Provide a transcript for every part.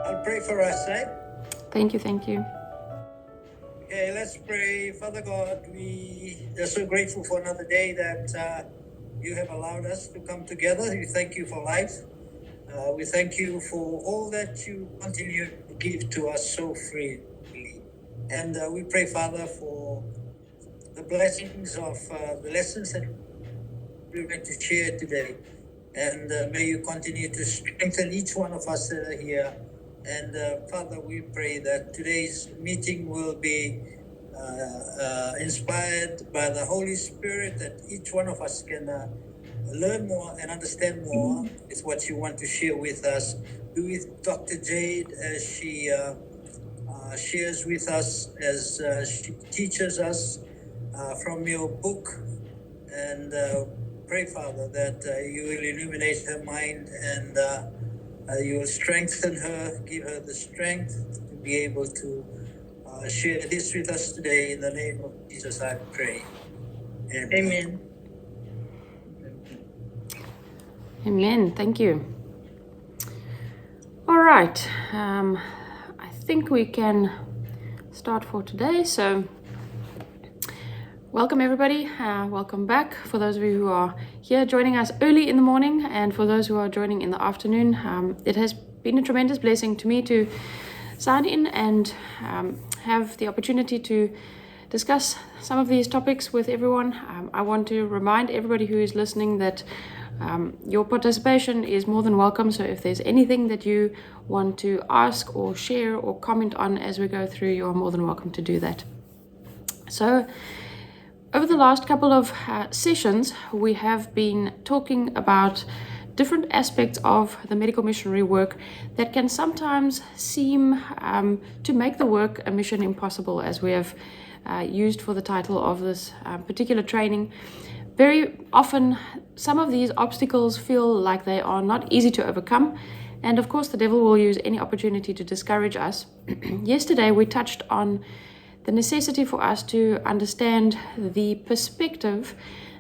I'll pray for us, eh? Thank you. Okay, let's pray. Father God, we are so grateful for another day that you have allowed us to come together. We thank you for life. We thank you for all that you continue to give to us so freely. And we pray, Father, for the blessings of the lessons that we're going to share today. And may you continue to strengthen each one of us that are here. And Father, we pray that today's meeting will be inspired by the Holy Spirit, that each one of us can learn more and understand more with what you want to share with us. Be with Dr. Jade as she shares with us, as she teaches us from your book. And pray, Father, that you will illuminate her mind and you will strengthen her, give her the strength to be able to share this with us today. In the name of Jesus, I pray. Amen. Amen. Thank you. All right. I think we can start for today. So welcome everybody. Welcome back. For those of you who are here joining us early in the morning, and for those who are joining in the afternoon, it has been a tremendous blessing to me to sign in and have the opportunity to discuss some of these topics with everyone. I want to remind everybody who is listening that your participation is more than welcome. So if there's anything that you want to ask or share or comment on as we go through, you are more than welcome to do that. So over the last couple of sessions, we have been talking about different aspects of the medical missionary work that can sometimes seem to make the work a mission impossible, as we have used for the title of this particular training. Very often, some of these obstacles feel like they are not easy to overcome, and of course the devil will use any opportunity to discourage us. Yesterday we touched on the necessity for us to understand the perspective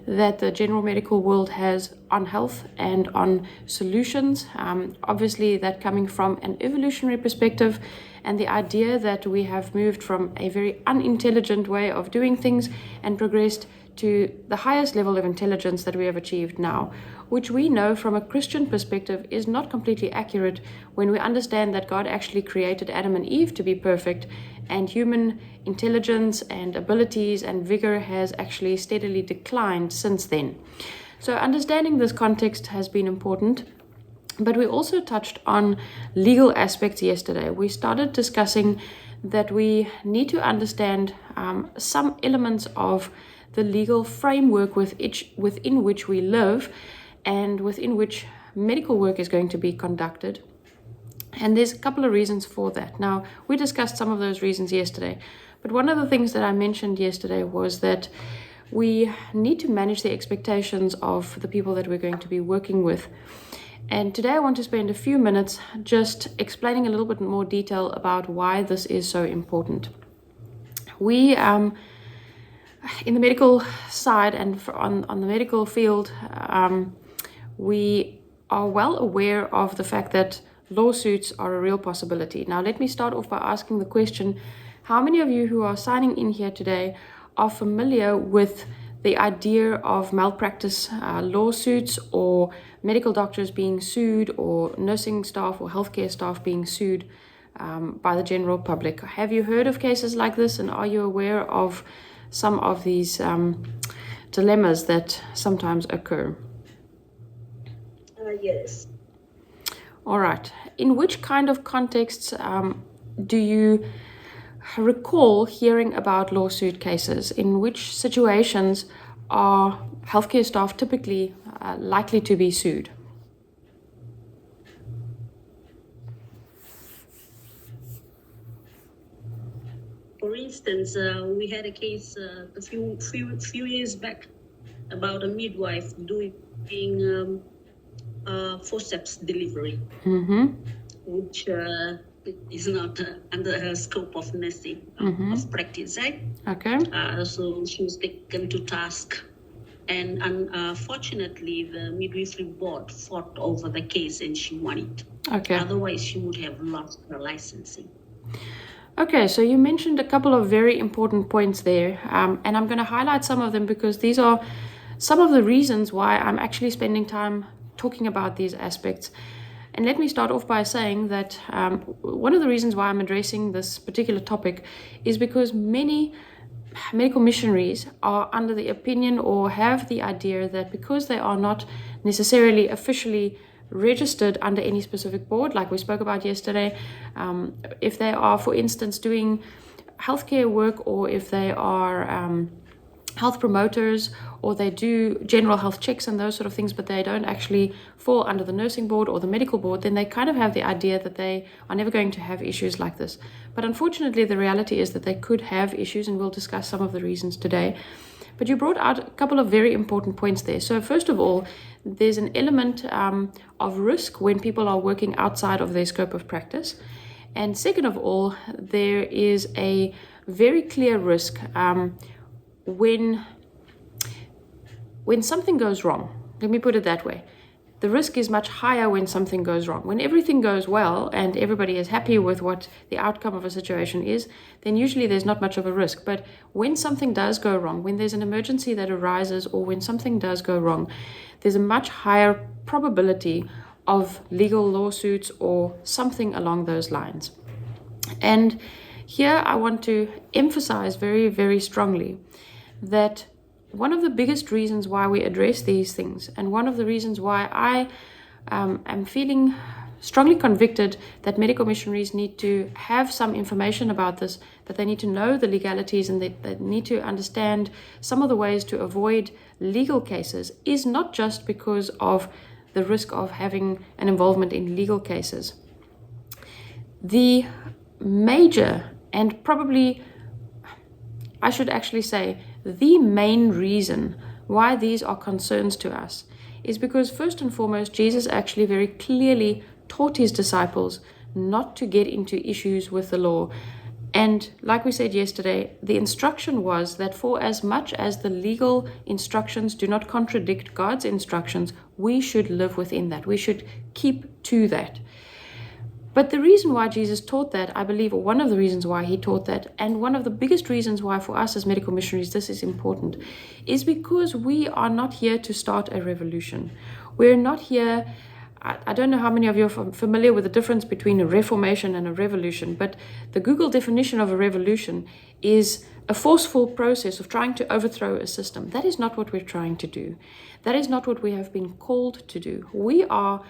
that the general medical world has on health and on solutions. Obviously that coming from an evolutionary perspective, and the idea that we have moved from a very unintelligent way of doing things and progressed to the highest level of intelligence that we have achieved now, which we know from a Christian perspective is not completely accurate when we understand that God actually created Adam and Eve to be perfect, and human intelligence and abilities and vigor has actually steadily declined since then. So understanding this context has been important. But we also touched on legal aspects yesterday. We started discussing that we need to understand some elements of the legal framework within which we live and within which medical work is going to be conducted. And there's a couple of reasons for that. Now, we discussed some of those reasons yesterday, but one of the things that I mentioned yesterday was that we need to manage the expectations of the people that we're going to be working with. And today I want to spend a few minutes just explaining a little bit more detail about why this is so important. We, in the medical side and on the medical field, we are well aware of the fact that lawsuits are a real possibility. Now, let me start off by asking the question, how many of you who are signing in here today are familiar with the idea of malpractice lawsuits, or medical doctors being sued, or nursing staff or healthcare staff being sued by the general public? Have you heard of cases like this, and are you aware of some of these dilemmas that sometimes occur? Yes. All right. In which kind of contexts do you recall hearing about lawsuit cases? In which situations are healthcare staff typically likely to be sued? For instance, we had a case a few years back about a midwife doing forceps delivery, which is not under her scope of nursing, of practice, right? Okay. So she was taken to task And unfortunately, the midwifery board fought over the case and she won it. Okay. Otherwise, she would have lost her licensing. Okay, so you mentioned a couple of very important points there, and I'm going to highlight some of them because these are some of the reasons why I'm actually spending time talking about these aspects. And let me start off by saying that one of the reasons why I'm addressing this particular topic is because many medical missionaries are under the opinion or have the idea that because they are not necessarily officially registered under any specific board, like we spoke about yesterday, if they are, for instance, doing healthcare work, or if they are health promoters, or they do general health checks and those sort of things, but they don't actually fall under the nursing board or the medical board, then they kind of have the idea that they are never going to have issues like this. But unfortunately, the reality is that they could have issues, and we'll discuss some of the reasons today. But you brought out a couple of very important points there. So first of all, there's an element of risk when people are working outside of their scope of practice. And second of all, there is a very clear risk when something goes wrong. Let me put it that way. The risk is much higher when something goes wrong. When everything goes well and everybody is happy with what the outcome of a situation is, then usually there's not much of a risk. But when something does go wrong, when there's an emergency that arises, or when something does go wrong, there's a much higher probability of legal lawsuits or something along those lines. And here I want to emphasize very, very strongly that one of the biggest reasons why we address these things, and one of the reasons why I am feeling strongly convicted that medical missionaries need to have some information about this, that they need to know the legalities, and they need to understand some of the ways to avoid legal cases, is not just because of the risk of having an involvement in legal cases. The major, and probably I should actually say the main reason why these are concerns to us is because, first and foremost, Jesus actually very clearly taught his disciples not to get into issues with the law. And like we said yesterday, the instruction was that for as much as the legal instructions do not contradict God's instructions, we should live within that. We should keep to that. But the reason why Jesus taught that, I believe, or one of the reasons why he taught that, and one of the biggest reasons why for us as medical missionaries this is important, is because we are not here to start a revolution. We're not here, I don't know how many of you are familiar with the difference between a reformation and a revolution, but the Google definition of a revolution is a forceful process of trying to overthrow a system. That is not what we're trying to do. That is not what we have been called to do. We are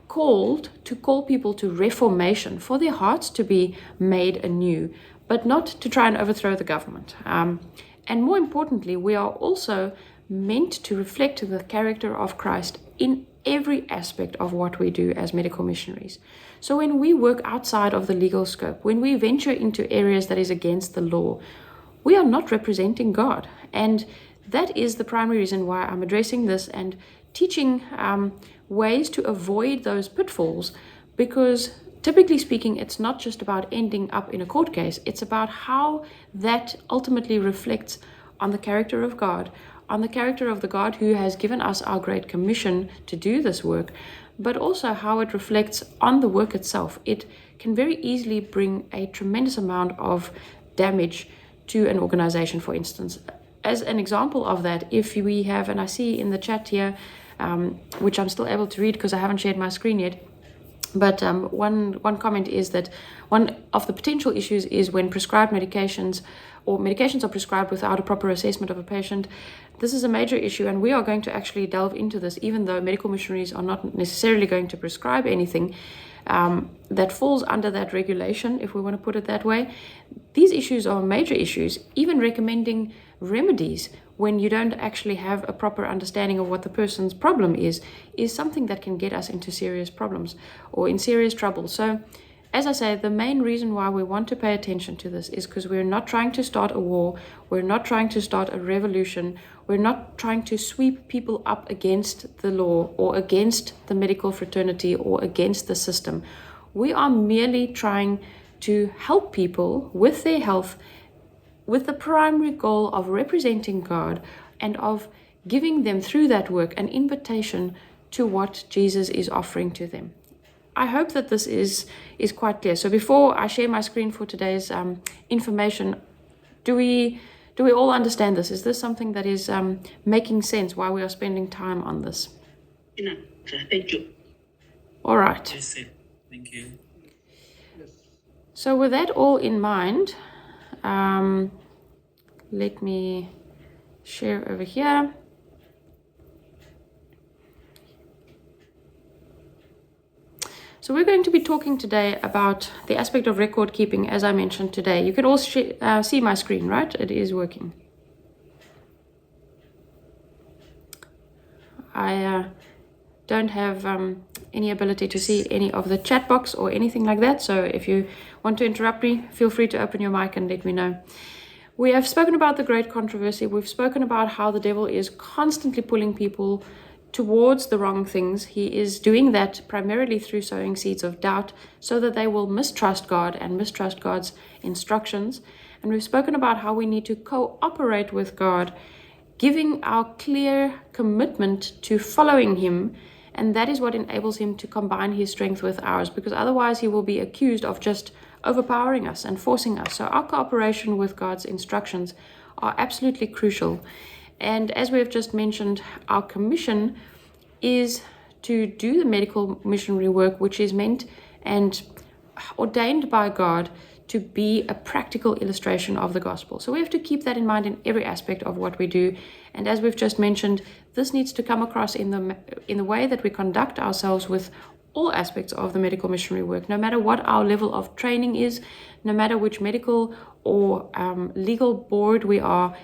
called to call people to reformation, for their hearts to be made anew, but not to try and overthrow the government. And more importantly, we are also meant to reflect the character of Christ in every aspect of what we do as medical missionaries. So when we work outside of the legal scope, when we venture into areas that is against the law, we are not representing God. And that is the primary reason why I'm addressing this and teaching ways to avoid those pitfalls, because typically speaking, it's not just about ending up in a court case. It's about how that ultimately reflects on the character of God, on the character of the God who has given us our great commission to do this work, but also how it reflects on the work itself. It can very easily bring a tremendous amount of damage to an organization, for instance. As an example of that, if we have, and I see in the chat here, which I'm still able to read because I haven't shared my screen yet, but one comment is that one of the potential issues is when prescribed medications or medications are prescribed without a proper assessment of a patient. This is a major issue, and we are going to actually delve into this, even though medical missionaries are not necessarily going to prescribe anything that falls under that regulation, if we want to put it that way. These issues are major issues. Even recommending remedies when you don't actually have a proper understanding of what the person's problem is something that can get us into serious problems or in serious trouble. So, as I say, the main reason why we want to pay attention to this is because we're not trying to start a war, we're not trying to start a revolution, we're not trying to sweep people up against the law or against the medical fraternity or against the system. We are merely trying to help people with their health with the primary goal of representing God and of giving them through that work an invitation to what Jesus is offering to them. I hope that this is quite clear. So before I share my screen for today's information, do we all understand this? Is this something that is making sense why we are spending time on this? Yeah, thank you. All right. Yes, sir. Thank you. So with that all in mind, let me share over here. So we're going to be talking today about the aspect of record keeping, as I mentioned today. You can also see my screen, right? It is working. I don't have any ability to see any of the chat box or anything like that. So if you want to interrupt me, feel free to open your mic and let me know. We have spoken about the great controversy. We've spoken about how the devil is constantly pulling people towards the wrong things. He is doing that primarily through sowing seeds of doubt so that they will mistrust God and mistrust God's instructions. And we've spoken about how we need to cooperate with God, giving our clear commitment to following him, and that is what enables him to combine his strength with ours, because otherwise he will be accused of just overpowering us and forcing us. So our cooperation with God's instructions are absolutely crucial. And as we have just mentioned, our commission is to do the medical missionary work, which is meant and ordained by God to be a practical illustration of the gospel. So we have to keep that in mind in every aspect of what we do. And as we've just mentioned, this needs to come across in the way that we conduct ourselves with all aspects of the medical missionary work, no matter what our level of training is, no matter which medical or legal board we are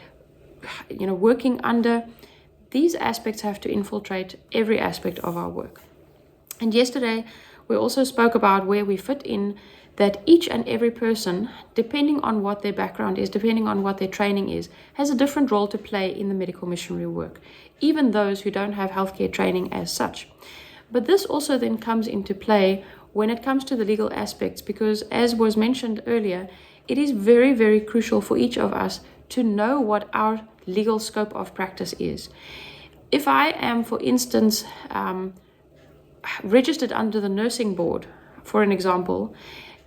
working under. These aspects have to infiltrate every aspect of our work. And yesterday we also spoke about where we fit in, that each and every person, depending on what their background is, depending on what their training is, has a different role to play in the medical missionary work, even those who don't have healthcare training as such. But this also then comes into play when it comes to the legal aspects, because as was mentioned earlier, it is very, very crucial for each of us to know what our legal scope of practice is. If I am, for instance, registered under the nursing board, for an example,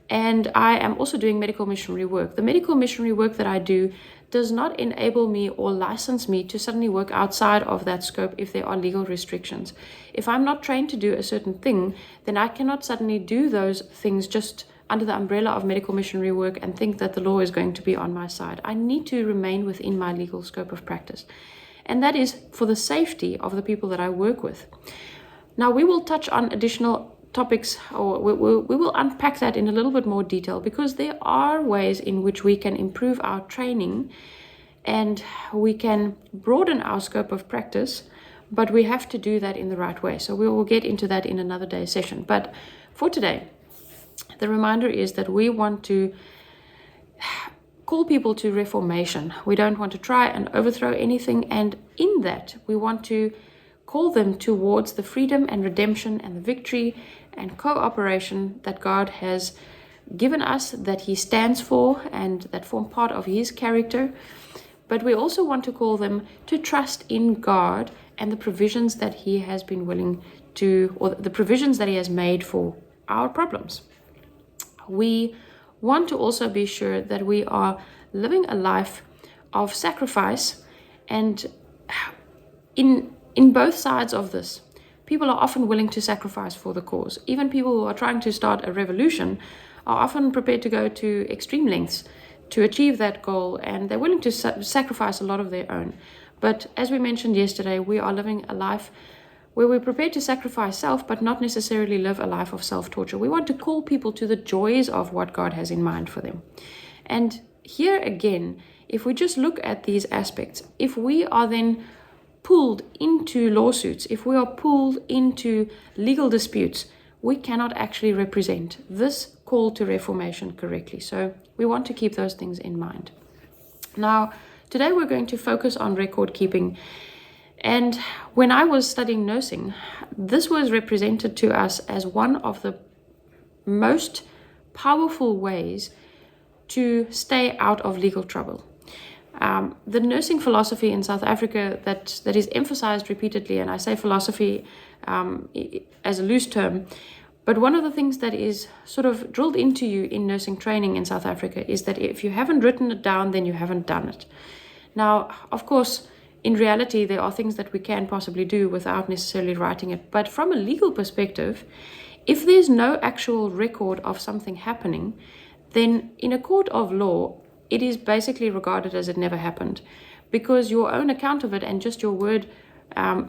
and I am also doing medical missionary work, the medical missionary work that I do does not enable me or license me to suddenly work outside of that scope if there are legal restrictions. If I'm not trained to do a certain thing, then I cannot suddenly do those things just under the umbrella of medical missionary work and think that the law is going to be on my side. I need to remain within my legal scope of practice. And that is for the safety of the people that I work with. Now, we will touch on additional topics, or we will unpack that in a little bit more detail, because there are ways in which we can improve our training and we can broaden our scope of practice, but we have to do that in the right way. So we will get into that in another day's session. But for today, the reminder is that we want to call people to reformation. We don't want to try and overthrow anything, and in that we want to call them towards the freedom and redemption and the victory and cooperation that God has given us, that he stands for and that form part of his character. But we also want to call them to trust in God and the provisions that he has been willing to, or the provisions that he has made for our problems. We want to also be sure that we are living a life of sacrifice, and in both sides of this, people are often willing to sacrifice for the cause. Even people who are trying to start a revolution are often prepared to go to extreme lengths to achieve that goal, and they're willing to sacrifice a lot of their own. But as we mentioned yesterday, we are living a life where we're prepared to sacrifice self, but not necessarily live a life of self-torture. We want to call people to the joys of what God has in mind for them. And here again, if we just look at these aspects, if we are then pulled into lawsuits, if we are pulled into legal disputes, we cannot actually represent this call to reformation correctly. So we want to keep those things in mind. Now, today we're going to focus on record keeping. And when I was studying nursing, this was represented to us as one of the most powerful ways to stay out of legal trouble. The nursing philosophy in South Africa that is emphasized repeatedly, and I say philosophy as a loose term, but one of the things that is sort of drilled into you in nursing training in South Africa is that if you haven't written it down, then you haven't done it. Now, of course, in reality, there are things that we can possibly do without necessarily writing it. But from a legal perspective, if there's no actual record of something happening, then in a court of law, it is basically regarded as it never happened, because your own account of it and just your word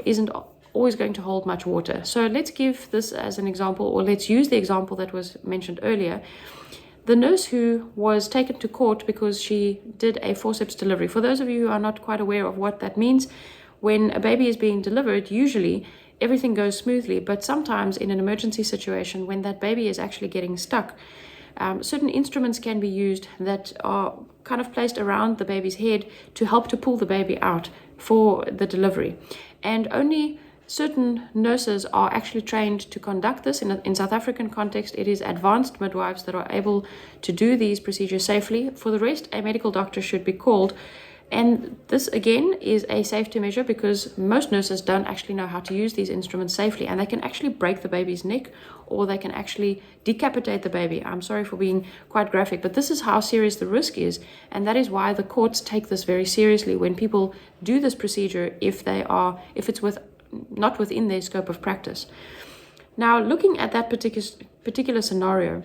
isn't always going to hold much water. So let's give this as an example, or let's use the example that was mentioned earlier. The nurse who was taken to court because she did a forceps delivery. For those of you who are not quite aware of what that means, when a baby is being delivered, usually everything goes smoothly, but sometimes in an emergency situation, when that baby is actually getting stuck, certain instruments can be used that are kind of placed around the baby's head to help to pull the baby out for the delivery. And only certain nurses are actually trained to conduct this. In South African context, it is advanced midwives that are able to do these procedures safely. For the rest, a medical doctor should be called. And this, again, is a safety measure because most nurses don't actually know how to use these instruments safely, and they can actually break the baby's neck, or they can actually decapitate the baby. I'm sorry for being quite graphic, but this is how serious the risk is, and that is why the courts take this very seriously when people do this procedure if it's not within their scope of practice. Now, looking at that particular scenario,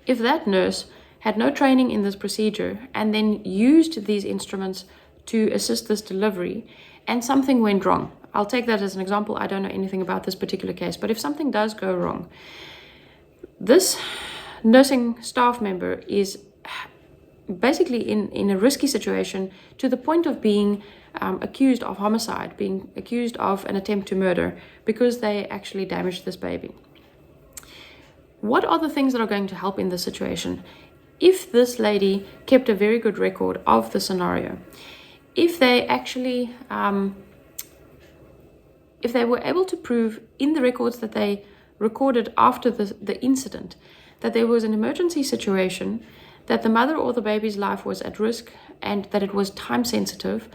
if that nurse had no training in this procedure and then used these instruments to assist this delivery and something went wrong, I'll take that as an example. I don't know anything about this particular case, but if something does go wrong, this nursing staff member is basically in a risky situation to the point of being accused of homicide, being accused of an attempt to murder because they actually damaged this baby. What are the things that are going to help in this situation? If this lady kept a very good record of the scenario, if they actually, if they were able to prove in the records that they recorded after the incident that there was an emergency situation, that the mother or the baby's life was at risk, and that it was time sensitive,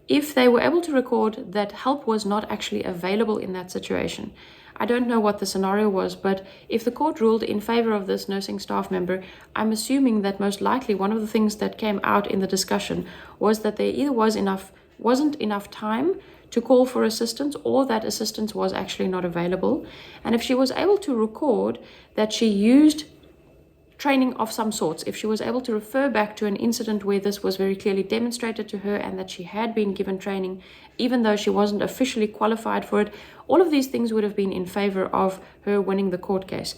if they were able to record that help was not actually available in that situation. I don't know what the scenario was, but if the court ruled in favor of this nursing staff member, I'm assuming that most likely one of the things that came out in the discussion was that there either wasn't enough time to call for assistance, or that assistance was actually not available. And if she was able to record that she used training of some sorts, if she was able to refer back to an incident where this was very clearly demonstrated to her and that she had been given training, even though she wasn't officially qualified for it, all of these things would have been in favor of her winning the court case.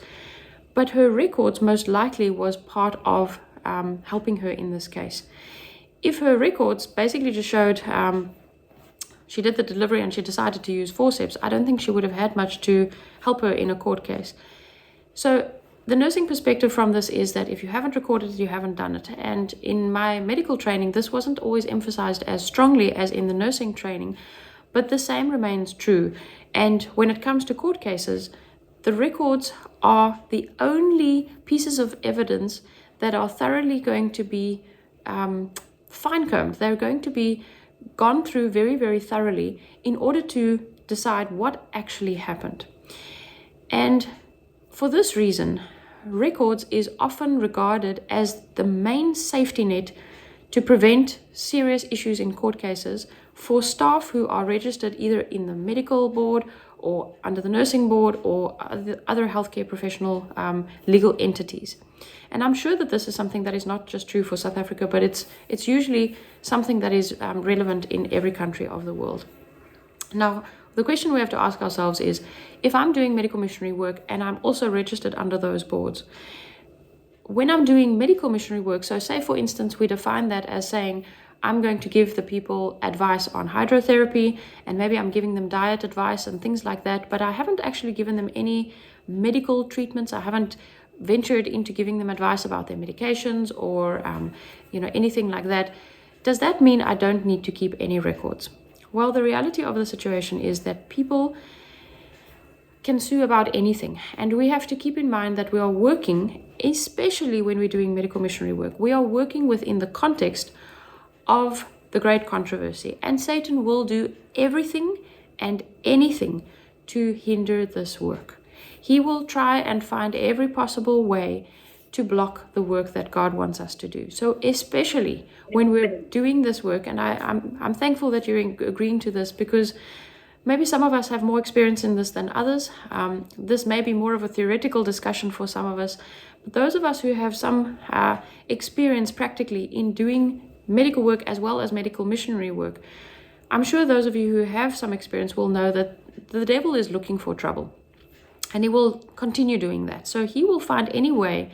But her records most likely was part of helping her in this case. If her records basically just showed she did the delivery and she decided to use forceps, I don't think she would have had much to help her in a court case. So the nursing perspective from this is that if you haven't recorded it, you haven't done it. And in my medical training, this wasn't always emphasized as strongly as in the nursing training, but the same remains true. And when it comes to court cases, the records are the only pieces of evidence that are thoroughly going to be fine-combed. They're going to be gone through very, very thoroughly in order to decide what actually happened. And for this reason, records is often regarded as the main safety net to prevent serious issues in court cases for staff who are registered either in the medical board or under the nursing board or other healthcare professional legal entities. And I'm sure that this is something that is not just true for South Africa, but it's usually something that is relevant in every country of the world. Now, the question we have to ask ourselves is, if I'm doing medical missionary work and I'm also registered under those boards, when I'm doing medical missionary work, so say for instance, we define that as saying, I'm going to give the people advice on hydrotherapy, and maybe I'm giving them diet advice and things like that, but I haven't actually given them any medical treatments. I haven't ventured into giving them advice about their medications or anything like that. Does that mean I don't need to keep any records? Well, the reality of the situation is that people can sue about anything, and we have to keep in mind that we are working, especially when we're doing medical missionary work, we are working within the context of the great controversy. And Satan will do everything and anything to hinder this work. He will try and find every possible way to block the work that God wants us to do. So especially when we're doing this work, and I'm thankful that you're agreeing to this, because maybe some of us have more experience in this than others. This may be more of a theoretical discussion for some of us, but those of us who have some experience practically in doing medical work as well as medical missionary work, I'm sure those of you who have some experience will know that the devil is looking for trouble, and he will continue doing that. So he will find any way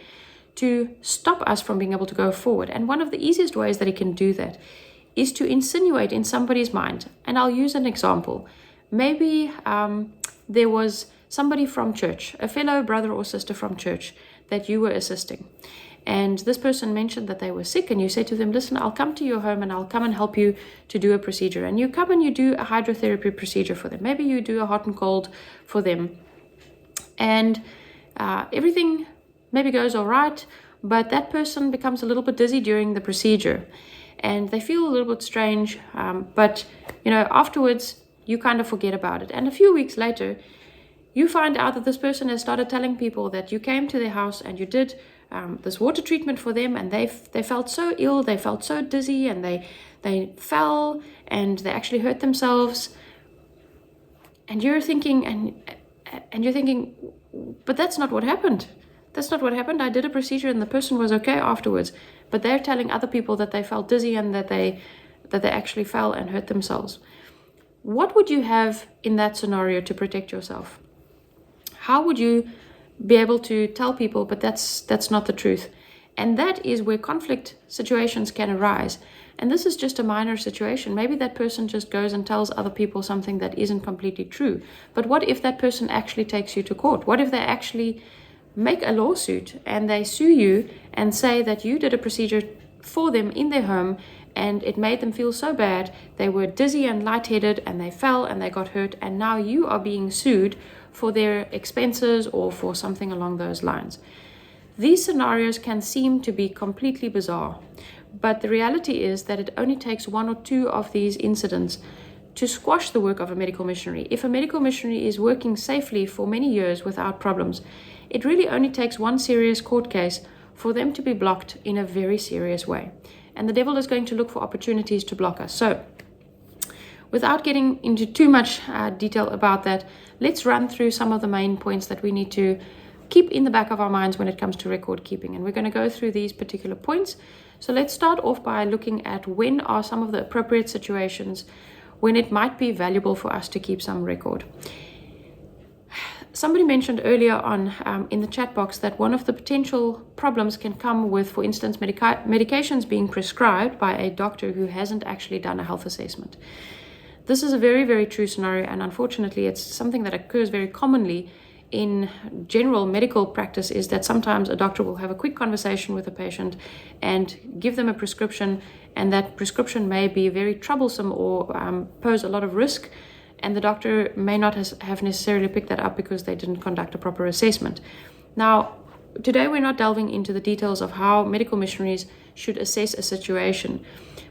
to stop us from being able to go forward. And one of the easiest ways that he can do that is to insinuate in somebody's mind. And I'll use an example. Maybe there was somebody from church, a fellow brother or sister from church that you were assisting. And this person mentioned that they were sick, and you said to them, listen, I'll come to your home and I'll come and help you to do a procedure. And you come and you do a hydrotherapy procedure for them. Maybe you do a hot and cold for them. And everything maybe goes all right, but that person becomes a little bit dizzy during the procedure. And they feel a little bit strange, but afterwards you kind of forget about it. And a few weeks later, you find out that this person has started telling people that you came to their house and you did this water treatment for them, and they felt so ill, they felt so dizzy, and they fell and they actually hurt themselves. And you're thinking, but that's not what happened. That's not what happened. I did a procedure and the person was okay afterwards. But they're telling other people that they felt dizzy and that they actually fell and hurt themselves. What would you have in that scenario to protect yourself? How would you be able to tell people, but that's not the truth? And that is where conflict situations can arise. And this is just a minor situation. Maybe that person just goes and tells other people something that isn't completely true. But what if that person actually takes you to court? What if they actually make a lawsuit and they sue you and say that you did a procedure for them in their home and it made them feel so bad, they were dizzy and lightheaded and they fell and they got hurt, and now you are being sued for their expenses or for something along those lines? These scenarios can seem to be completely bizarre, but the reality is that it only takes one or two of these incidents to squash the work of a medical missionary. If a medical missionary is working safely for many years without problems, it really only takes one serious court case for them to be blocked in a very serious way. And the devil is going to look for opportunities to block us. So, without getting into too much detail about that, let's run through some of the main points that we need to keep in the back of our minds when it comes to record keeping. And we're going to go through these particular points. So let's start off by looking at when are some of the appropriate situations when it might be valuable for us to keep some record. Somebody mentioned earlier on in the chat box that one of the potential problems can come with, for instance, medications being prescribed by a doctor who hasn't actually done a health assessment. This is a very, very true scenario, and unfortunately it's something that occurs very commonly in general medical practice, is that sometimes a doctor will have a quick conversation with a patient and give them a prescription, and that prescription may be very troublesome or pose a lot of risk, and the doctor may not have necessarily picked that up because they didn't conduct a proper assessment. Now, today we're not delving into the details of how medical missionaries should assess a situation,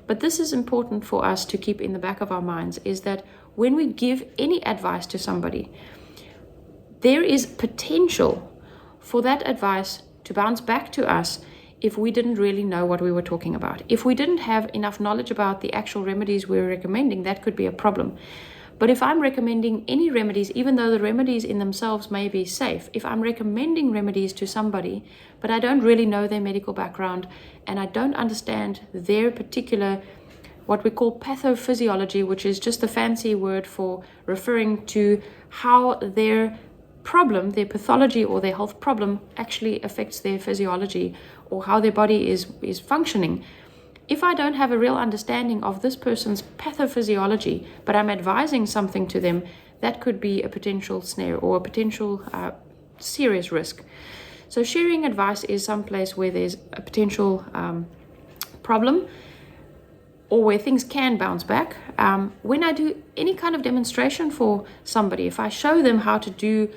but this is important for us to keep in the back of our minds, is that when we give any advice to somebody, there is potential for that advice to bounce back to us if we didn't really know what we were talking about. If we didn't have enough knowledge about the actual remedies we were recommending, that could be a problem. But if I'm recommending any remedies, even though the remedies in themselves may be safe, if I'm recommending remedies to somebody, but I don't really know their medical background and I don't understand their particular, what we call pathophysiology, which is just a fancy word for referring to how their problem, their pathology or their health problem actually affects their physiology or how their body is functioning. If I don't have a real understanding of this person's pathophysiology, but I'm advising something to them, that could be a potential snare or a potential serious risk. So sharing advice is some place where there's a potential problem or where things can bounce back. When I do any kind of demonstration for somebody, if I show them how to do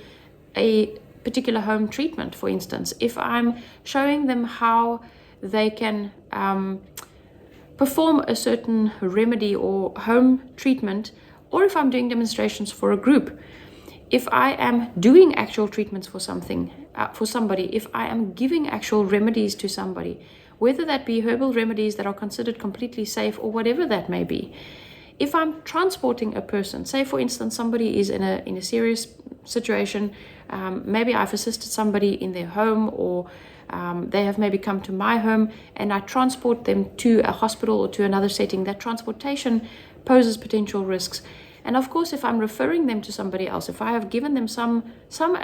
a particular home treatment, for instance, if I'm showing them how they can perform a certain remedy or home treatment, or if I'm doing demonstrations for a group, if I am doing actual treatments for something, for somebody, if I am giving actual remedies to somebody, whether that be herbal remedies that are considered completely safe or whatever that may be, if I'm transporting a person, say for instance somebody is in a serious situation, maybe I've assisted somebody in their home, or they have maybe come to my home, and I transport them to a hospital or to another setting, that transportation poses potential risks. And of course, if I'm referring them to somebody else, if I have given them some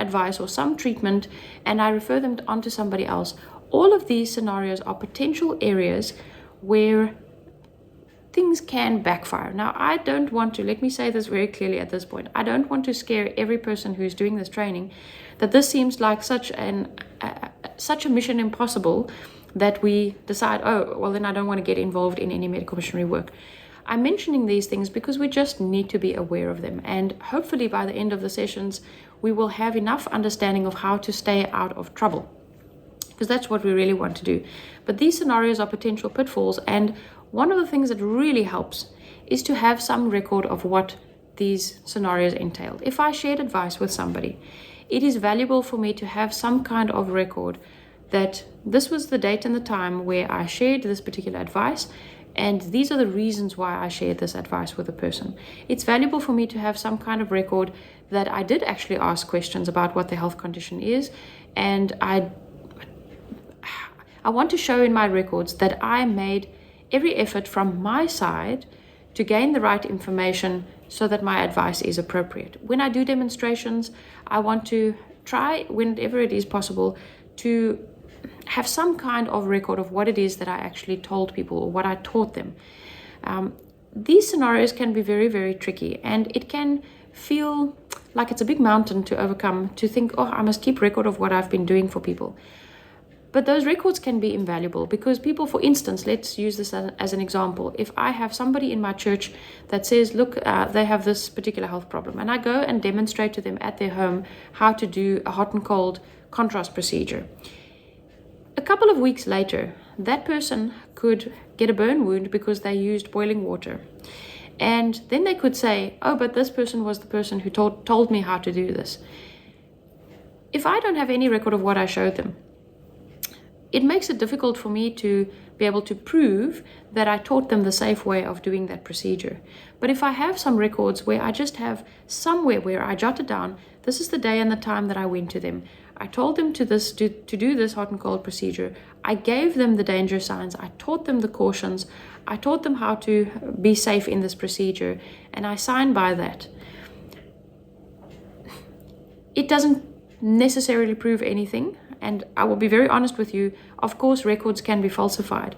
advice or some treatment and I refer them on to somebody else, all of these scenarios are potential areas where things can backfire. Now, I don't want to, let me say this very clearly at this point, I don't want to scare every person who's doing this training that this seems like such a mission impossible that we decide, oh, well, then I don't want to get involved in any medical missionary work. I'm mentioning these things because we just need to be aware of them. And hopefully by the end of the sessions, we will have enough understanding of how to stay out of trouble, because that's what we really want to do. But these scenarios are potential pitfalls. And one of the things that really helps is to have some record of what these scenarios entailed. If I shared advice with somebody, it is valuable for me to have some kind of record that this was the date and the time where I shared this particular advice, and these are the reasons why I shared this advice with a person. It's valuable for me to have some kind of record that I did actually ask questions about what the health condition is, and I want to show in my records that I made every effort from my side to gain the right information so that my advice is appropriate. When I do demonstrations, I want to try, whenever it is possible, to have some kind of record of what it is that I actually told people or what I taught them. These scenarios can be very, very tricky, and it can feel like it's a big mountain to overcome, to think, oh, I must keep record of what I've been doing for people. But those records can be invaluable because people, for instance, let's use this as an example. If I have somebody in my church that says, look, they have this particular health problem, and I go and demonstrate to them at their home how to do a hot and cold contrast procedure. A couple of weeks later, that person could get a burn wound because they used boiling water. And then they could say, oh, but this person was the person who told me how to do this. If I don't have any record of what I showed them, it makes it difficult for me to be able to prove that I taught them the safe way of doing that procedure. But if I have some records where I just have somewhere where I jotted down, this is the day and the time that I went to them, I told them to do this hot and cold procedure, I gave them the danger signs, I taught them the cautions, I taught them how to be safe in this procedure, and I signed by that. It doesn't necessarily prove anything. And I will be very honest with you, of course, records can be falsified.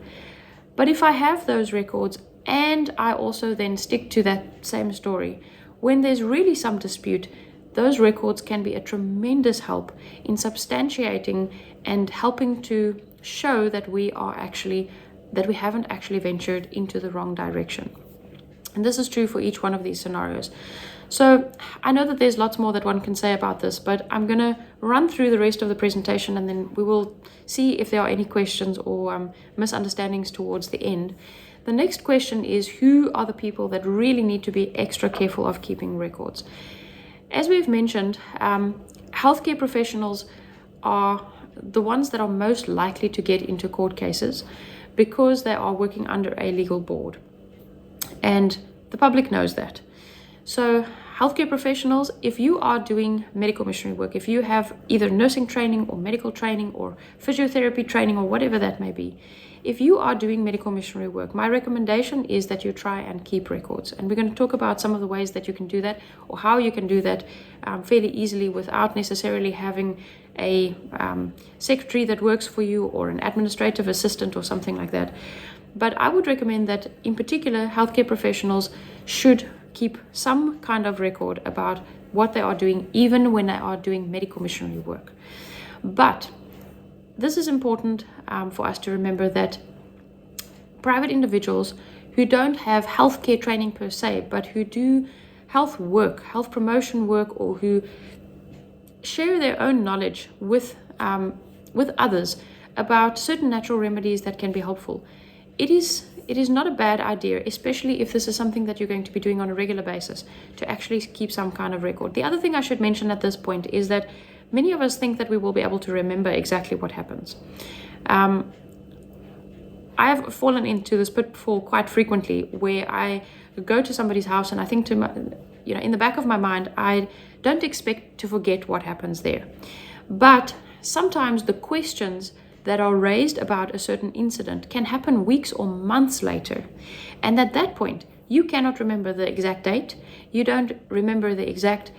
But if I have those records and I also then stick to that same story, when there's really some dispute, those records can be a tremendous help in substantiating and helping to show that we haven't actually ventured into the wrong direction. And this is true for each one of these scenarios. So I know that there's lots more that one can say about this, but I'm going to run through the rest of the presentation and then we will see if there are any questions or misunderstandings towards the end. The next question is, who are the people that really need to be extra careful of keeping records? As we've mentioned, healthcare professionals are the ones that are most likely to get into court cases because they are working under a legal board. And the public knows that. So healthcare professionals, if you are doing medical missionary work, if you have either nursing training or medical training or physiotherapy training or whatever that may be, if you are doing medical missionary work, my recommendation is that you try and keep records. And we're going to talk about some of the ways that you can do that, or how you can do that fairly easily without necessarily having a secretary that works for you or an administrative assistant or something like that. But I would recommend that in particular, healthcare professionals should keep some kind of record about what they are doing, even when they are doing medical missionary work. But this is important for us to remember, that private individuals who don't have healthcare training per se, but who do health work, health promotion work, or who share their own knowledge with others about certain natural remedies that can be helpful, it is it is not a bad idea, especially if this is something that you're going to be doing on a regular basis, to actually keep some kind of record. The other thing I should mention at this point is that many of us think that we will be able to remember exactly what happens. I have fallen into this pitfall quite frequently, where I go to somebody's house and I think to my, in the back of my mind, I don't expect to forget what happens there. But sometimes the questions that are raised about a certain incident can happen weeks or months later. And at that point, you cannot remember the exact date. You don't remember the exact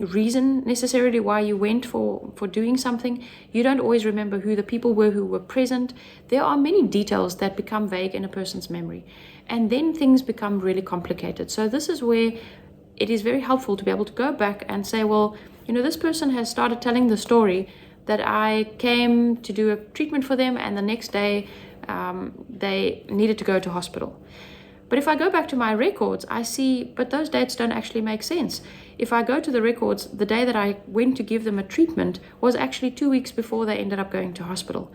reason necessarily why you went for doing something. You don't always remember who the people were who were present. There are many details that become vague in a person's memory. And then things become really complicated. So this is where it is very helpful to be able to go back and say, well, this person has started telling the story that I came to do a treatment for them, and the next day they needed to go to hospital. But if I go back to my records, I see, but those dates don't actually make sense. If I go to the records, the day that I went to give them a treatment was actually 2 weeks before they ended up going to hospital.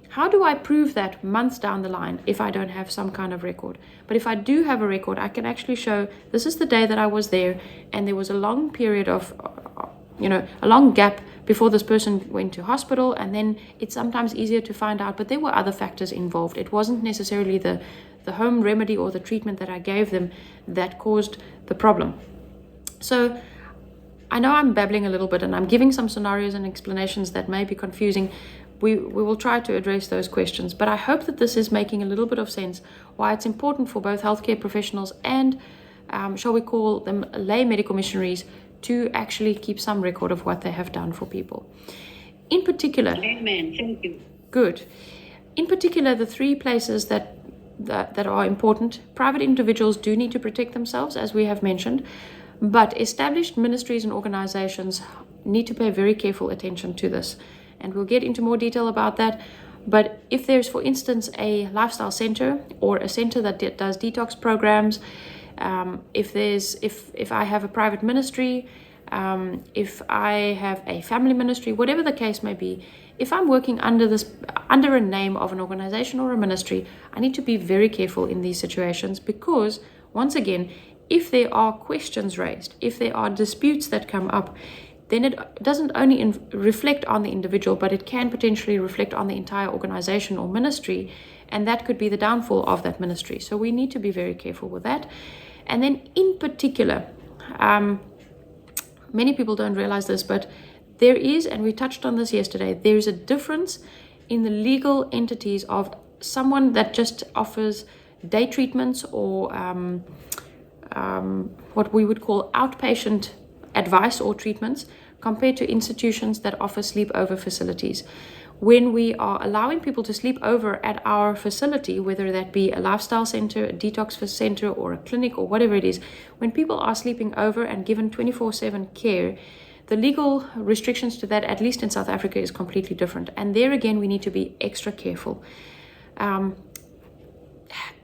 How do I prove that months down the line if I don't have some kind of record? But if I do have a record, I can actually show this is the day that I was there, and there was a long period of, a long gap before this person went to hospital, and then it's sometimes easier to find out, but there were other factors involved. It wasn't necessarily the home remedy or the treatment that I gave them that caused the problem. So I know I'm babbling a little bit, and I'm giving some scenarios and explanations that may be confusing. We will try to address those questions, but I hope that this is making a little bit of sense why it's important for both healthcare professionals and, shall we call them, lay medical missionaries, to actually keep some record of what they have done for people. In particular, Amen. Thank you. Good. In particular, the three places that are important. Private individuals do need to protect themselves, as we have mentioned, but established ministries and organizations need to pay very careful attention to this. And we'll get into more detail about that. But if there's, for instance, a lifestyle center or a center that does detox programs, if I have a private ministry, if I have a family ministry, whatever the case may be, if I'm working under a name of an organization or a ministry, I need to be very careful in these situations, because once again, if there are questions raised, if there are disputes that come up, then it doesn't only reflect on the individual, but it can potentially reflect on the entire organization or ministry, and that could be the downfall of that ministry. So we need to be very careful with that. And then in particular, many people don't realize this, but there is, and we touched on this yesterday, there is a difference in the legal entities of someone that just offers day treatments or what we would call outpatient advice or treatments, compared to institutions that offer sleepover facilities. When we are allowing people to sleep over at our facility, whether that be a lifestyle center, a detox center, or a clinic, or whatever it is, when people are sleeping over and given 24/7 care, the legal restrictions to that, at least in South Africa, is completely different. And there again, we need to be extra careful.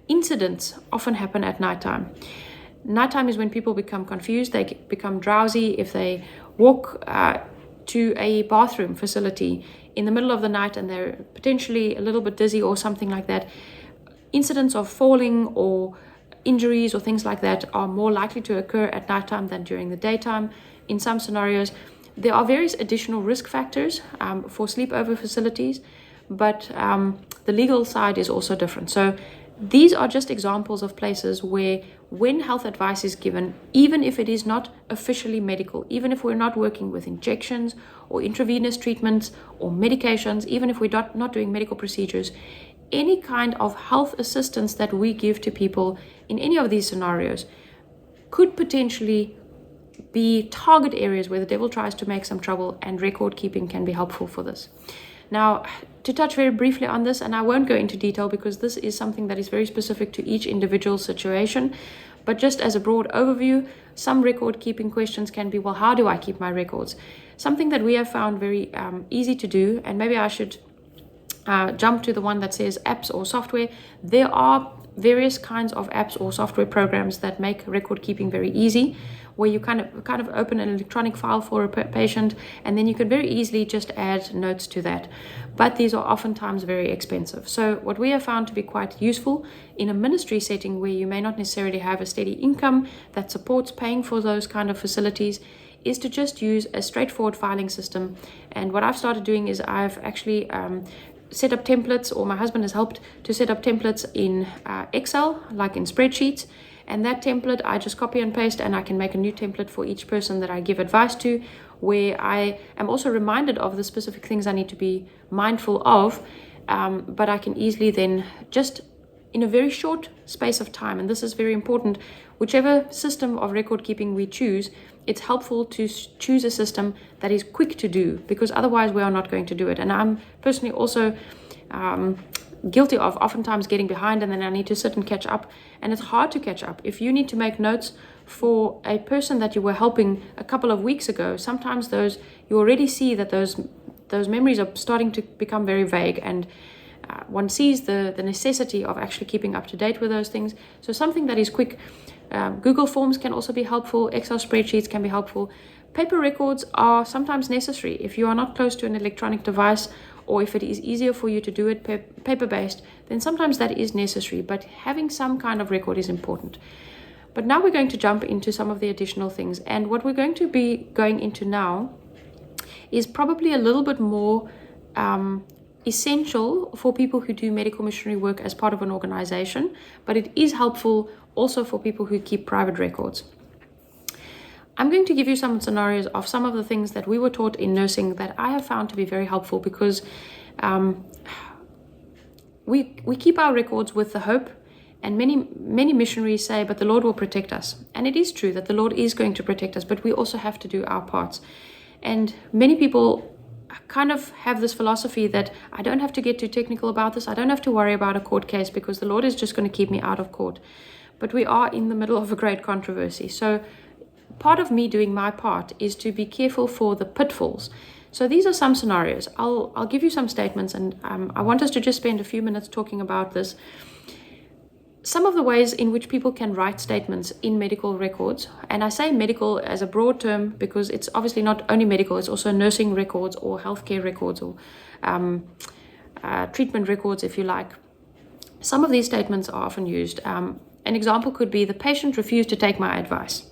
Incidents often happen at nighttime. Nighttime is when people become confused, they become drowsy. If they walk to a bathroom facility in the middle of the night and they're potentially a little bit dizzy or something like that, incidents of falling or injuries or things like that are more likely to occur at nighttime than during the daytime. In some scenarios, there are various additional risk factors for sleepover facilities, but the legal side is also different. So these are just examples of places where, when health advice is given, even if it is not officially medical, even if we're not working with injections or intravenous treatments or medications, even if we're not doing medical procedures, any kind of health assistance that we give to people in any of these scenarios could potentially be target areas where the devil tries to make some trouble, and record keeping can be helpful for this. Now, to touch very briefly on this, and I won't go into detail because this is something that is very specific to each individual situation, but just as a broad overview, some record keeping questions can be, well, how do I keep my records? Something that we have found very easy to do, and maybe I should jump to the one that says apps or software. There are various kinds of apps or software programs that make record keeping very easy. where you kind of open an electronic file for a patient, and then you can very easily just add notes to that. But these are oftentimes very expensive. So what we have found to be quite useful in a ministry setting where you may not necessarily have a steady income that supports paying for those kind of facilities is to just use a straightforward filing system. And what I've started doing is I've actually set up templates, or my husband has helped to set up templates in Excel, like in spreadsheets. And that template I just copy and paste, and I can make a new template for each person that I give advice to, where I am also reminded of the specific things I need to be mindful of, but I can easily then just in a very short space of time, and this is very important, whichever system of record keeping we choose, it's helpful to choose a system that is quick to do, because otherwise we are not going to do it. And I'm personally also guilty of oftentimes getting behind, and then I need to sit and catch up, and it's hard to catch up. If you need to make notes for a person that you were helping a couple of weeks ago, sometimes those, you already see that those memories are starting to become very vague, and one sees the necessity of actually keeping up to date with those things. So something that is quick. Google Forms can also be helpful. Excel spreadsheets can be helpful. Paper records are sometimes necessary. If you are not close to an electronic device, or if it is easier for you to do it paper-based, then sometimes that is necessary. But having some kind of record is important. But now we're going to jump into some of the additional things. And what we're going to be going into now is probably a little bit more essential for people who do medical missionary work as part of an organization, but it is helpful also for people who keep private records. I'm going to give you some scenarios of some of the things that we were taught in nursing that I have found to be very helpful, because we keep our records with the hope, and many missionaries say, but the Lord will protect us. And it is true that the Lord is going to protect us, but we also have to do our parts. And many people kind of have this philosophy that I don't have to get too technical about this. I don't have to worry about a court case, because the Lord is just going to keep me out of court. But we are in the middle of a great controversy. So part of me doing my part is to be careful for the pitfalls. So these are some scenarios. I'll give you some statements, and I want us to just spend a few minutes talking about this. Some of the ways in which people can write statements in medical records, and I say medical as a broad term because it's obviously not only medical, it's also nursing records or healthcare records, or treatment records, if you like. Some of these statements are often used. An example could be, the patient refused to take my advice.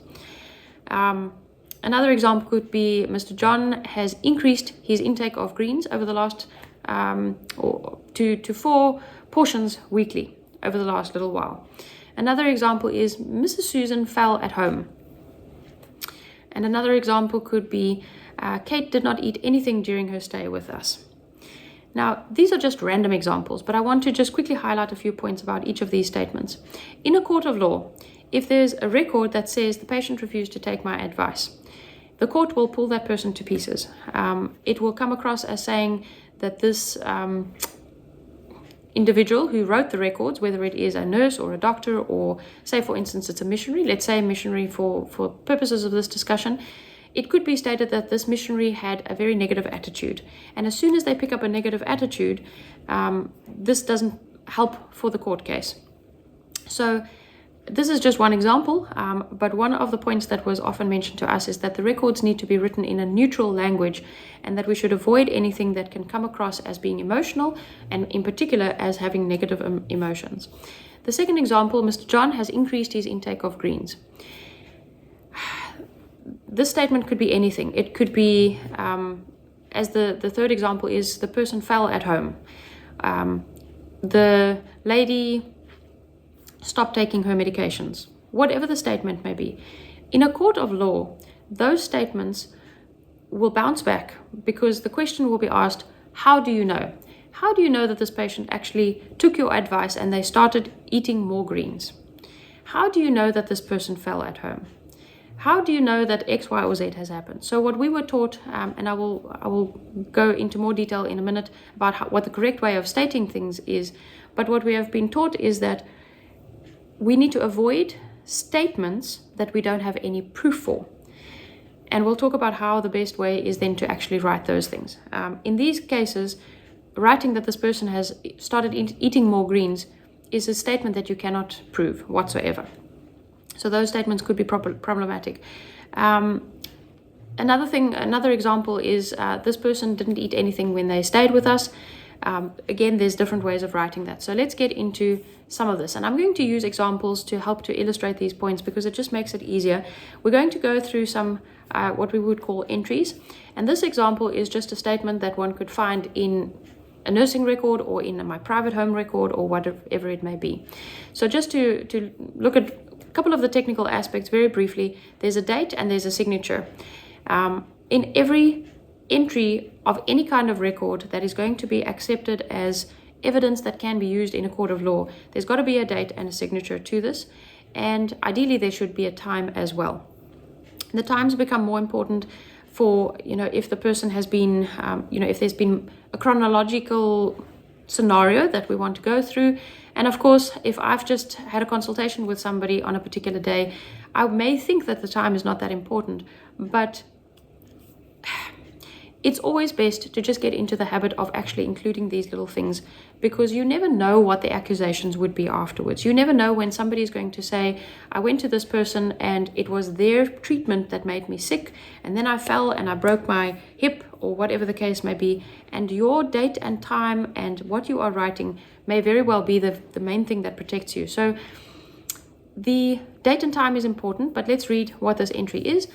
Another example could be, Mr. John has increased his intake of greens over the last to 4 portions weekly over the last little while. Another example is, Mrs. Susan fell at home. And another example could be, Kate did not eat anything during her stay with us. Now, these are just random examples, but I want to just quickly highlight a few points about each of these statements. In a court of law, if there's a record that says the patient refused to take my advice, the court will pull that person to pieces. It will come across as saying that this individual who wrote the records, whether it is a nurse or a doctor, or say for instance it's a missionary, let's say a missionary for purposes of this discussion, it could be stated that this missionary had a very negative attitude. And as soon as they pick up a negative attitude, this doesn't help for the court case. So this is just one example, but one of the points that was often mentioned to us is that the records need to be written in a neutral language, and that we should avoid anything that can come across as being emotional, and in particular as having negative emotions. The second example, Mr. John has increased his intake of greens. This statement could be anything. It could be, as the third example is, the person fell at home. The lady stopped taking her medications. Whatever the statement may be. In a court of law, those statements will bounce back, because the question will be asked, how do you know? How do you know that this patient actually took your advice and they started eating more greens? How do you know that this person fell at home? How do you know that X, Y, or Z has happened? So what we were taught, and I will go into more detail in a minute about what the correct way of stating things is, but what we have been taught is that we need to avoid statements that we don't have any proof for. And we'll talk about how the best way is then to actually write those things. In these cases, writing that this person has started eating more greens is a statement that you cannot prove whatsoever. So those statements could be problematic. Another example is this person didn't eat anything when they stayed with us. Again, there's different ways of writing that. So let's get into some of this. And I'm going to use examples to help to illustrate these points because it just makes it easier. We're going to go through some what we would call entries. And this example is just a statement that one could find in a nursing record or in my private home record or whatever it may be. So just to look at a couple of the technical aspects very briefly, there's a date and there's a signature. In every entry of any kind of record that is going to be accepted as evidence that can be used in a court of law, there's got to be a date and a signature to this, and ideally there should be a time as well. The times become more important for, if the person has been, if there's been a chronological scenario that we want to go through. And of course, if I've just had a consultation with somebody on a particular day, I may think that the time is not that important, but it's always best to just get into the habit of actually including these little things, because you never know what the accusations would be afterwards. You never know when somebody is going to say, I went to this person and it was their treatment that made me sick, and then I fell and I broke my hip, or whatever the case may be, and your date and time and what you are writing may very well be the main thing that protects you. So the date and time is important, but let's read what this entry is.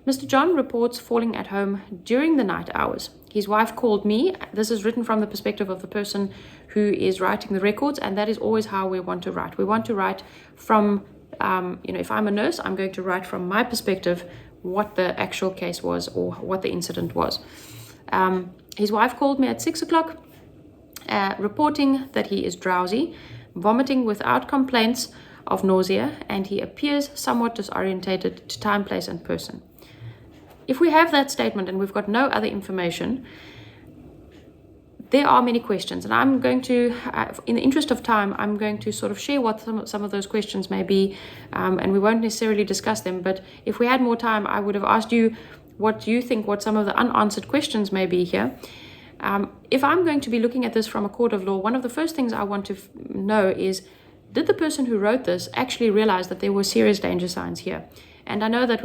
Mr. John reports falling at home during the night hours. His wife called me. This is written from the perspective of the person who is writing the records, and that is always how we want to write. We want to write from, if I'm a nurse, I'm going to write from my perspective what the actual case was or what the incident was. His wife called me at 6 o'clock, reporting that he is drowsy, vomiting without complaints of nausea, and he appears somewhat disorientated to time, place, and person. If we have that statement and we've got no other information, there are many questions, and I'm going to, in the interest of time, I'm going to sort of share what some of those questions may be, and we won't necessarily discuss them, but if we had more time, I would have asked you what you think what some of the unanswered questions may be here. If I'm going to be looking at this from a court of law, one of the first things I want to know is, did the person who wrote this actually realize that there were serious danger signs here? And I know that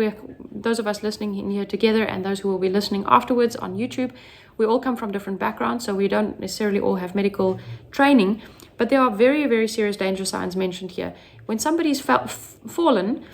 those of us listening in here together and those who will be listening afterwards on YouTube, we all come from different backgrounds, so we don't necessarily all have medical training, but there are very, very serious danger signs mentioned here. When somebody's fallen,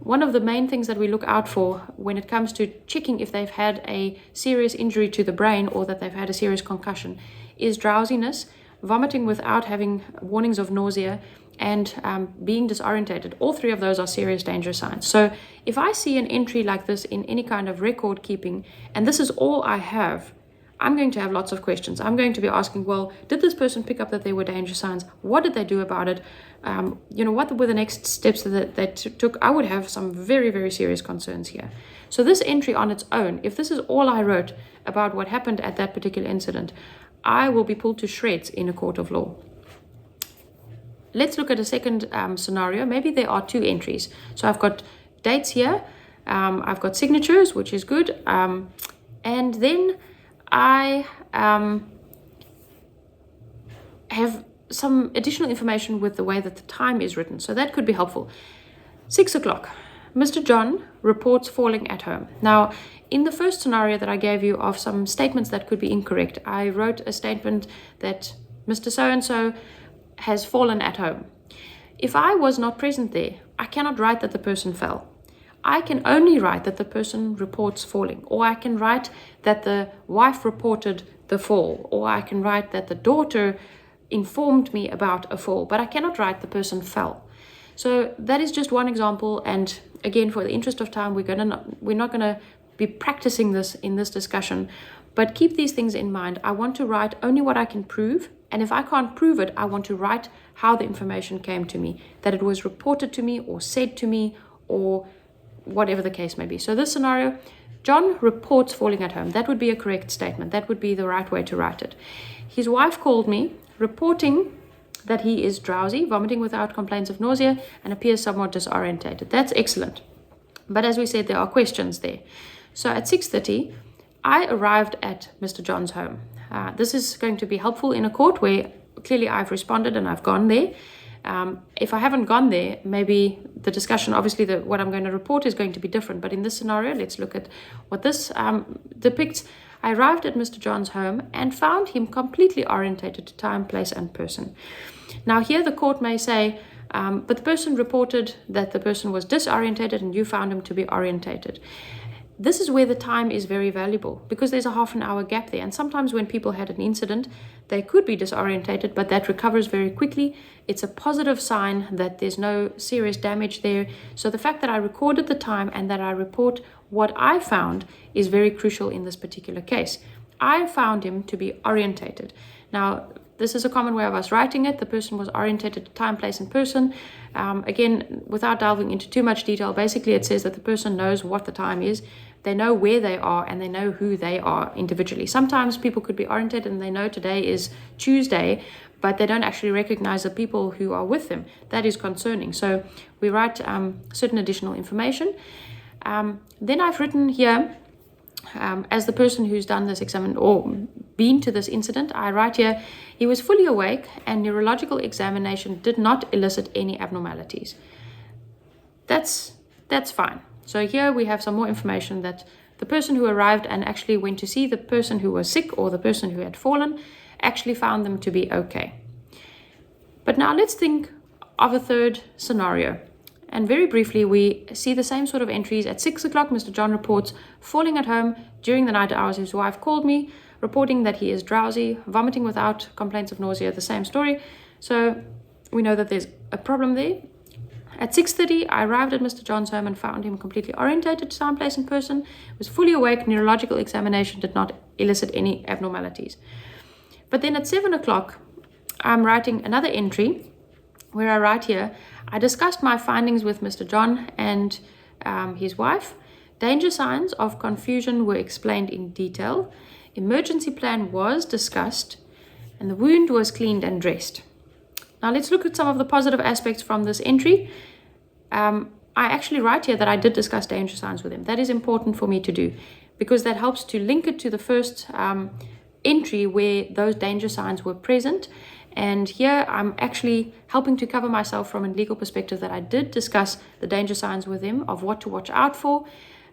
one of the main things that we look out for when it comes to checking if they've had a serious injury to the brain or that they've had a serious concussion is drowsiness, vomiting without having warnings of nausea, and being disorientated. All three of those are serious danger signs. So if I see an entry like this in any kind of record keeping, and this is all I have, I'm going to have lots of questions. I'm going to be asking, well, did this person pick up that there were danger signs? What did they do about it? What were the next steps that they took? I would have some very, very serious concerns here. So this entry on its own, if this is all I wrote about what happened at that particular incident, I will be pulled to shreds in a court of law. Let's look at a second scenario. Maybe there are two entries. So I've got dates here. I've got signatures, which is good. And then I have some additional information with the way that the time is written. So that could be helpful. 6 o'clock. Mr. John reports falling at home. Now, in the first scenario that I gave you of some statements that could be incorrect, I wrote a statement that Mr. So-and-so has fallen at home. If I was not present there, I cannot write that the person fell. I can only write that the person reports falling, or I can write that the wife reported the fall, or I can write that the daughter informed me about a fall, but I cannot write the person fell. So that is just one example, and again, for the interest of time, we're not going to be practicing this in this discussion, but keep these things in mind. I want to write only what I can prove, and if I can't prove it, I want to write how the information came to me, that it was reported to me or said to me or whatever the case may be. So this scenario, John reports falling at home. That would be a correct statement. That would be the right way to write it. His wife called me, reporting that he is drowsy, vomiting without complaints of nausea, and appears somewhat disorientated. That's excellent. But as we said, there are questions there. So at 6:30, I arrived at Mr. John's home. This is going to be helpful in a court where clearly I've responded and I've gone there. If I haven't gone there, maybe the discussion, obviously what I'm going to report is going to be different. But in this scenario, let's look at what this depicts. I arrived at Mr. John's home and found him completely orientated to time, place, and person. Now here the court may say, but the person reported that the person was disorientated and you found him to be orientated. This is where the time is very valuable, because there's a half an hour gap there. And sometimes when people had an incident, they could be disorientated, but that recovers very quickly. It's a positive sign that there's no serious damage there. So the fact that I recorded the time and that I report what I found is very crucial in this particular case. I found him to be orientated. Now, this is a common way of us writing it. The person was orientated to time, place, and person. Again, without delving into too much detail, basically it says that the person knows what the time is, they know where they are, and they know who they are individually. Sometimes people could be orientated and they know today is Tuesday, but they don't actually recognize the people who are with them. That is concerning. So we write certain additional information. Then I've written here, as the person who's done this exam or been to this incident, I write here, he was fully awake and neurological examination did not elicit any abnormalities. That's fine. So here we have some more information that the person who arrived and actually went to see the person who was sick or the person who had fallen actually found them to be okay. But now let's think of a third scenario. And very briefly, we see the same sort of entries. At 6 o'clock, Mr. John reports falling at home during the night hours. His wife called me, reporting that he is drowsy, vomiting without complaints of nausea, the same story. So we know that there's a problem there. At 6:30, I arrived at Mr. John's home and found him completely orientated to time, place, and person. Was fully awake. Neurological examination did not elicit any abnormalities. But then at 7 o'clock, I'm writing another entry where I write here, I discussed my findings with Mr. John and his wife. Danger signs of confusion were explained in detail. Emergency plan was discussed and the wound was cleaned and dressed. Now let's look at some of the positive aspects from this entry. I actually write here that I did discuss danger signs with him. That is important for me to do because that helps to link it to the first entry where those danger signs were present. And here I'm actually helping to cover myself from a legal perspective that I did discuss the danger signs with him of what to watch out for.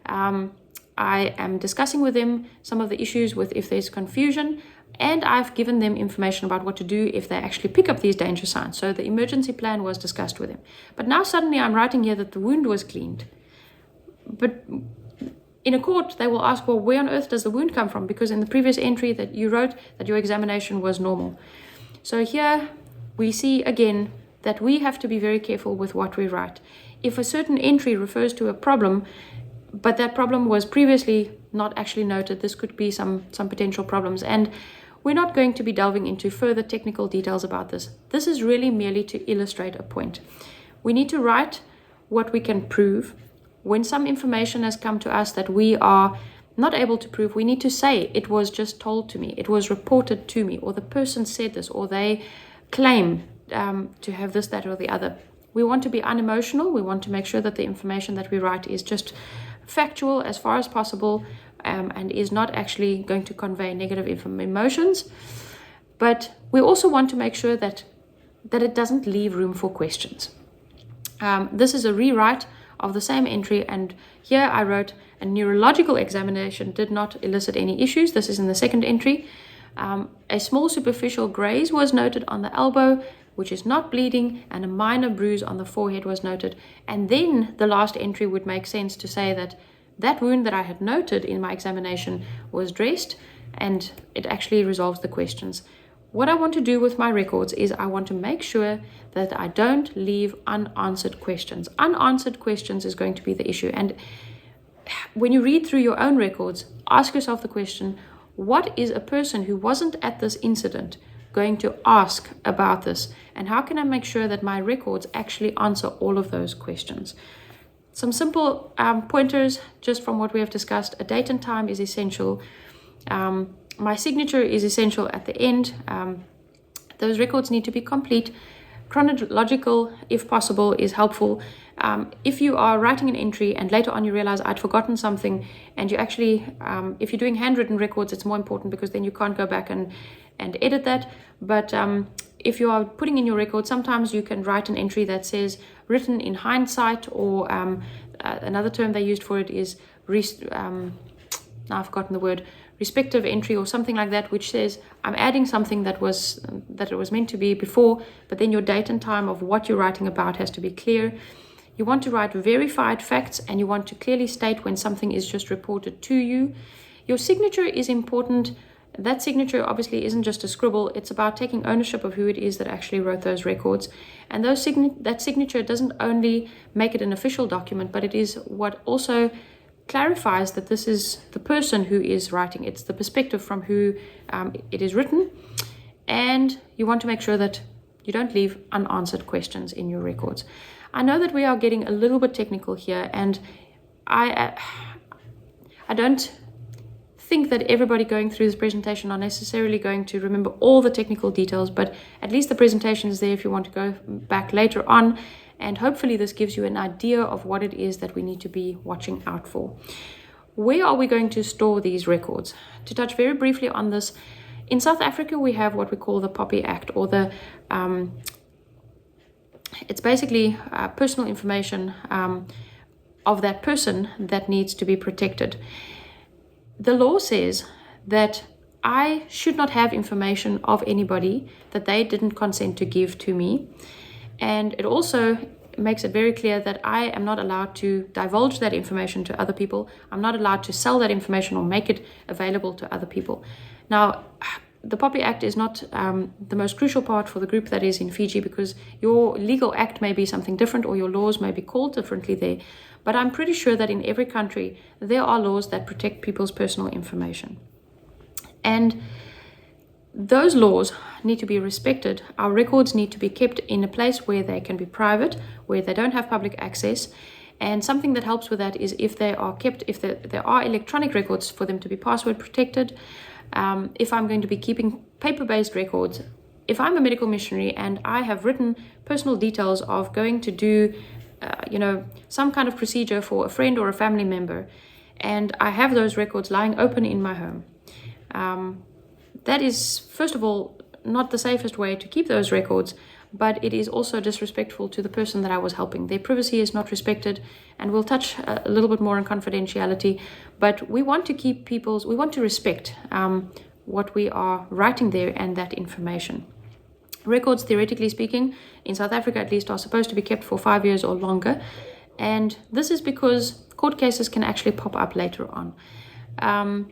I am discussing with him some of the issues with if there's confusion, and I've given them information about what to do if they actually pick up these danger signs. So the emergency plan was discussed with him. But now suddenly I'm writing here that the wound was cleaned. But in a court, they will ask, well, where on earth does the wound come from? Because in the previous entry that you wrote that your examination was normal. So here we see again that we have to be very careful with what we write. If a certain entry refers to a problem, but that problem was previously not actually noted, this could be some potential problems. And we're not going to be delving into further technical details about this. This is really merely to illustrate a point. We need to write what we can prove. When some information has come to us that we are not able to prove, we need to say it was just told to me, it was reported to me, or the person said this, or they claim to have this, that, or the other. We want to be unemotional. We want to make sure that the information that we write is just factual as far as possible and is not actually going to convey negative emotions. But we also want to make sure that it doesn't leave room for questions. This is a rewrite of the same entry, and here I wrote a neurological examination did not elicit any issues. This is in the second entry. A small superficial graze was noted on the elbow, which is not bleeding, and a minor bruise on the forehead was noted. And then the last entry would make sense to say that that wound that I had noted in my examination was dressed, and it actually resolves the questions. What I want to do with my records is I want to make sure that I don't leave unanswered questions. Unanswered questions is going to be the issue. And when you read through your own records, ask yourself the question, what is a person who wasn't at this incident going to ask about this? And how can I make sure that my records actually answer all of those questions? Some simple pointers just from what we have discussed. A date and time is essential. My signature is essential at the end. Those records need to be complete. chronological, if possible, is helpful. If you are writing an entry and later on you realize I'd forgotten something, and you actually, if you're doing handwritten records, it's more important because then you can't go back and edit that. But if you are putting in your record, sometimes you can write an entry that says written in hindsight, or another term they used for it is, now I've forgotten the word, respective entry or something like that, which says I'm adding something that it was meant to be before, but then your date and time of what you're writing about has to be clear. You want to write verified facts, and you want to clearly state when something is just reported to you. Your signature is important. That signature obviously isn't just a scribble. It's about taking ownership of who it is that actually wrote those records. And that signature doesn't only make it an official document, but it is what also clarifies that this is the person who is writing. It's the perspective from who it is written. And you want to make sure that you don't leave unanswered questions in your records. I know that we are getting a little bit technical here, and I don't think that everybody going through this presentation are necessarily going to remember all the technical details, but at least the presentation is there if you want to go back later on, and hopefully this gives you an idea of what it is that we need to be watching out for. Where are we going to store these records? To touch very briefly on this, in South Africa we have what we call the POPI Act, or the it's basically personal information of that person that needs to be protected. The law says that I should not have information of anybody that they didn't consent to give to me. And it also makes it very clear that I am not allowed to divulge that information to other people. I'm not allowed to sell that information or make it available to other people. Now, the POPI Act is not the most crucial part for the group that is in Fiji, because your legal act may be something different, or your laws may be called differently there. But I'm pretty sure that in every country there are laws that protect people's personal information. And those laws need to be respected. Our records need to be kept in a place where they can be private, where they don't have public access. And something that helps with that is if they are kept, if there are electronic records, for them to be password protected. If I'm going to be keeping paper-based records, if I'm a medical missionary and I have written personal details of going to do, some kind of procedure for a friend or a family member, and I have those records lying open in my home, that is, first of all, not the safest way to keep those records, but it is also disrespectful to the person that I was helping. Their privacy is not respected, and we'll touch a little bit more on confidentiality, but we want to respect what we are writing there and that information. Records, theoretically speaking, in South Africa at least, are supposed to be kept for 5 years or longer, and this is because court cases can actually pop up later on.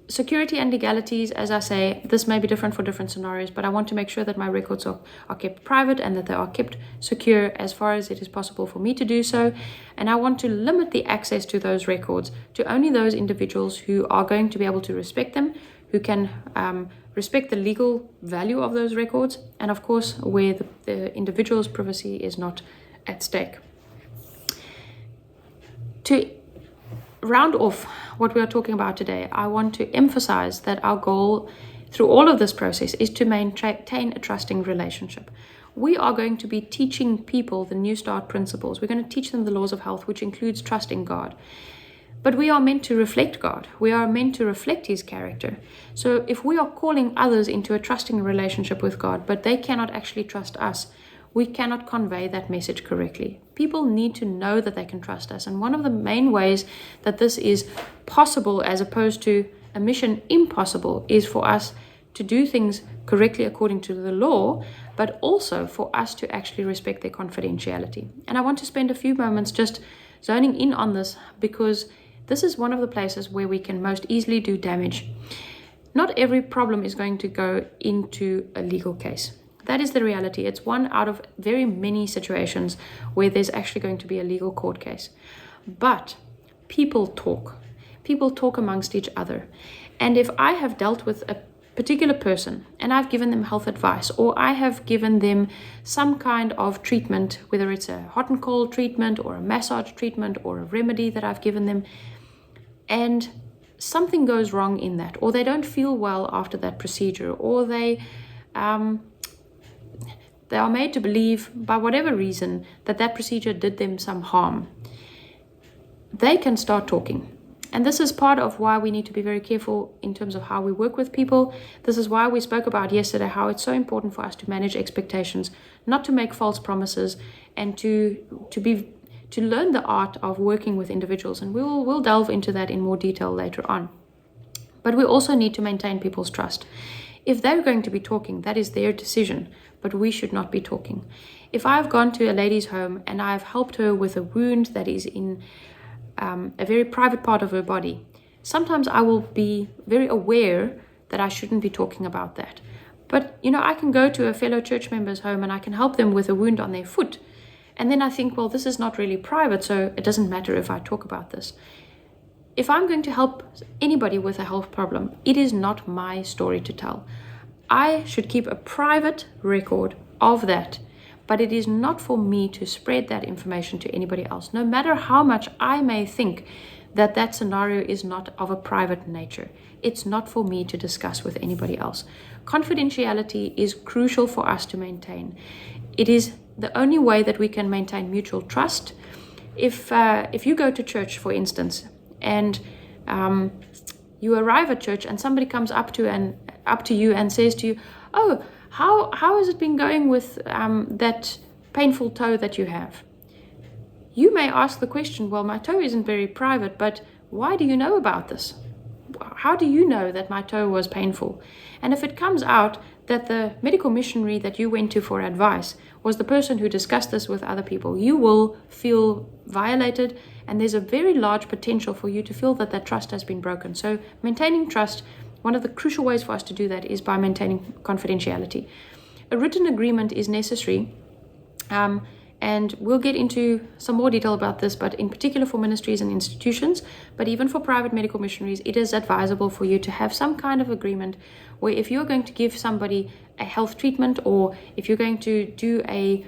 Security and legalities, as I say, this may be different for different scenarios, but I want to make sure that my records are kept private and that they are kept secure as far as it is possible for me to do so. And I want to limit the access to those records to only those individuals who are going to be able to respect them, who can respect the legal value of those records, and of course where the individual's privacy is not at stake. To round off what we are talking about today, I want to emphasize that our goal through all of this process is to maintain a trusting relationship. We are going to be teaching people the New Start principles. We're going to teach them the laws of health, which includes trusting God. But we are meant to reflect God. We are meant to reflect His character. So if we are calling others into a trusting relationship with God, but they cannot actually trust us, we cannot convey that message correctly. People need to know that they can trust us. And one of the main ways that this is possible, as opposed to a mission impossible, is for us to do things correctly according to the law, but also for us to actually respect their confidentiality. And I want to spend a few moments just zoning in on this, because this is one of the places where we can most easily do damage. Not every problem is going to go into a legal case. That is the reality. It's one out of very many situations where there's actually going to be a legal court case. But people talk. People talk amongst each other. And if I have dealt with a particular person and I've given them health advice, or I have given them some kind of treatment, whether it's a hot and cold treatment or a massage treatment or a remedy that I've given them, and something goes wrong in that, or they don't feel well after that procedure, or they they are made to believe, by whatever reason, that that procedure did them some harm, they can start talking. And this is part of why we need to be very careful in terms of how we work with people. This is why we spoke about yesterday how it's so important for us to manage expectations, not to make false promises, and to learn the art of working with individuals. And we'll delve into that in more detail later on. But we also need to maintain people's trust. If they're going to be talking, that is their decision, but we should not be talking. If I've gone to a lady's home and I've helped her with a wound that is in a very private part of her body, sometimes I will be very aware that I shouldn't be talking about that. But, I can go to a fellow church member's home and I can help them with a wound on their foot. And then I think, well, this is not really private, so it doesn't matter if I talk about this. If I'm going to help anybody with a health problem, it is not my story to tell. I should keep a private record of that, but it is not for me to spread that information to anybody else, no matter how much I may think that that scenario is not of a private nature. It's not for me to discuss with anybody else. Confidentiality is crucial for us to maintain. It is the only way that we can maintain mutual trust. If you go to church, for instance, and you arrive at church and somebody comes up to you and says to you, "Oh, how has it been going with that painful toe that you have?" You may ask the question, "Well, my toe isn't very private, but why do you know about this? How do you know that my toe was painful?" And if it comes out that the medical missionary that you went to for advice was the person who discussed this with other people, you will feel violated, and there's a very large potential for you to feel that that trust has been broken. So maintaining trust, one of the crucial ways for us to do that is by maintaining confidentiality. A written agreement is necessary, and we'll get into some more detail about this, but in particular for ministries and institutions, but even for private medical missionaries, it is advisable for you to have some kind of agreement where if you're going to give somebody a health treatment, or if you're going to do a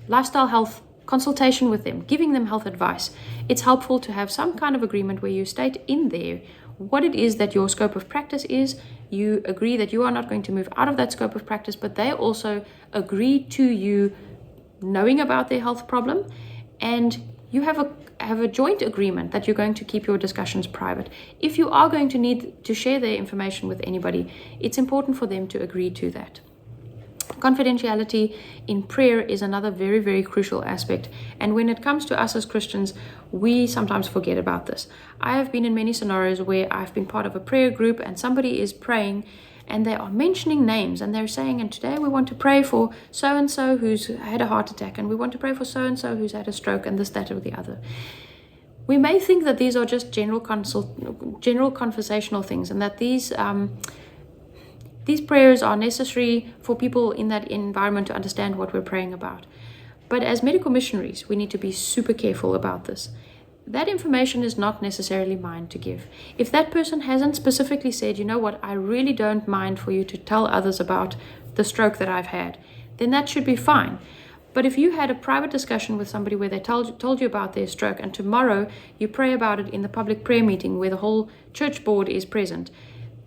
lifestyle health consultation with them, giving them health advice, it's helpful to have some kind of agreement where you state in there what it is that your scope of practice is. You agree that you are not going to move out of that scope of practice, but they also agree to you knowing about their health problem, and you have a joint agreement that you're going to keep your discussions private. If you are going to need to share their information with anybody, it's important for them to agree to that. Confidentiality in prayer is another very, very crucial aspect. And when it comes to us as Christians, we sometimes forget about this. I have been in many scenarios where I've been part of a prayer group and somebody is praying and they are mentioning names and they're saying, and today we want to pray for so-and-so who's had a heart attack, and we want to pray for so-and-so who's had a stroke, and this, that, or the other. We may think that these are just general conversational things, and that these prayers are necessary for people in that environment to understand what we're praying about. But as medical missionaries, we need to be super careful about this. That information is not necessarily mine to give. If that person hasn't specifically said, you know what, I really don't mind for you to tell others about the stroke that I've had, then that should be fine. But if you had a private discussion with somebody where they told you about their stroke, and tomorrow you pray about it in the public prayer meeting where the whole church board is present,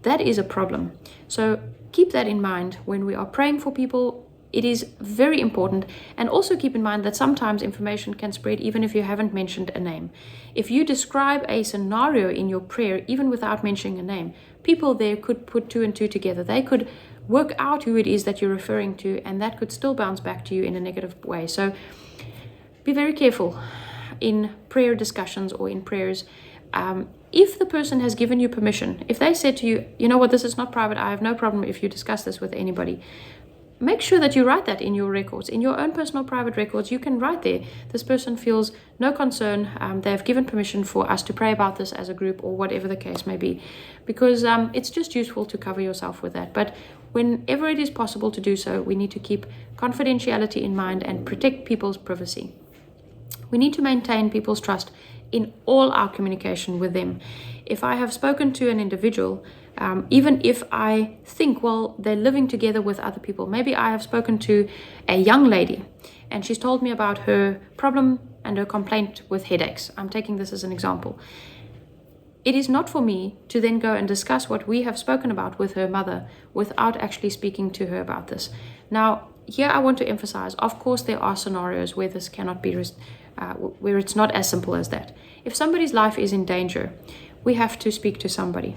that is a problem. So keep that in mind when we are praying for people. It is very important. And also keep in mind that sometimes information can spread even if you haven't mentioned a name. If you describe a scenario in your prayer, even without mentioning a name, people there could put two and two together. They could work out who it is that you're referring to, and that could still bounce back to you in a negative way. So be very careful in prayer discussions or in prayers. If the person has given you permission, if they said to you, you know what, this is not private, I have no problem if you discuss this with anybody, make sure that you write that in your records, in your own personal private records. You can write there, this person feels no concern, they have given permission for us to pray about this as a group, or whatever the case may be, because it's just useful to cover yourself with that. But whenever it is possible to do so, we need to keep confidentiality in mind and protect people's privacy. We need to maintain people's trust in all our communication with them. If I have spoken to an individual, even if I think, well, they're living together with other people, maybe I have spoken to a young lady and she's told me about her problem and her complaint with headaches. I'm taking this as an example. It is not for me to then go and discuss what we have spoken about with her mother without actually speaking to her about this. Now, here I want to emphasize, of course, there are scenarios where this cannot be, where it's not as simple as that. If somebody's life is in danger, we have to speak to somebody.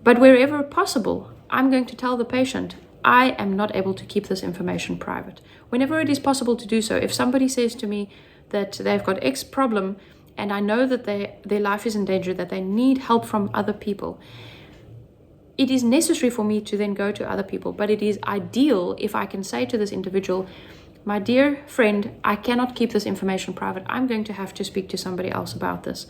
But wherever possible, I'm going to tell the patient, I am not able to keep this information private. Whenever it is possible to do so, if somebody says to me that they've got X problem and I know that their life is in danger, that they need help from other people, it is necessary for me to then go to other people. But it is ideal if I can say to this individual, my dear friend, I cannot keep this information private. I'm going to have to speak to somebody else about this.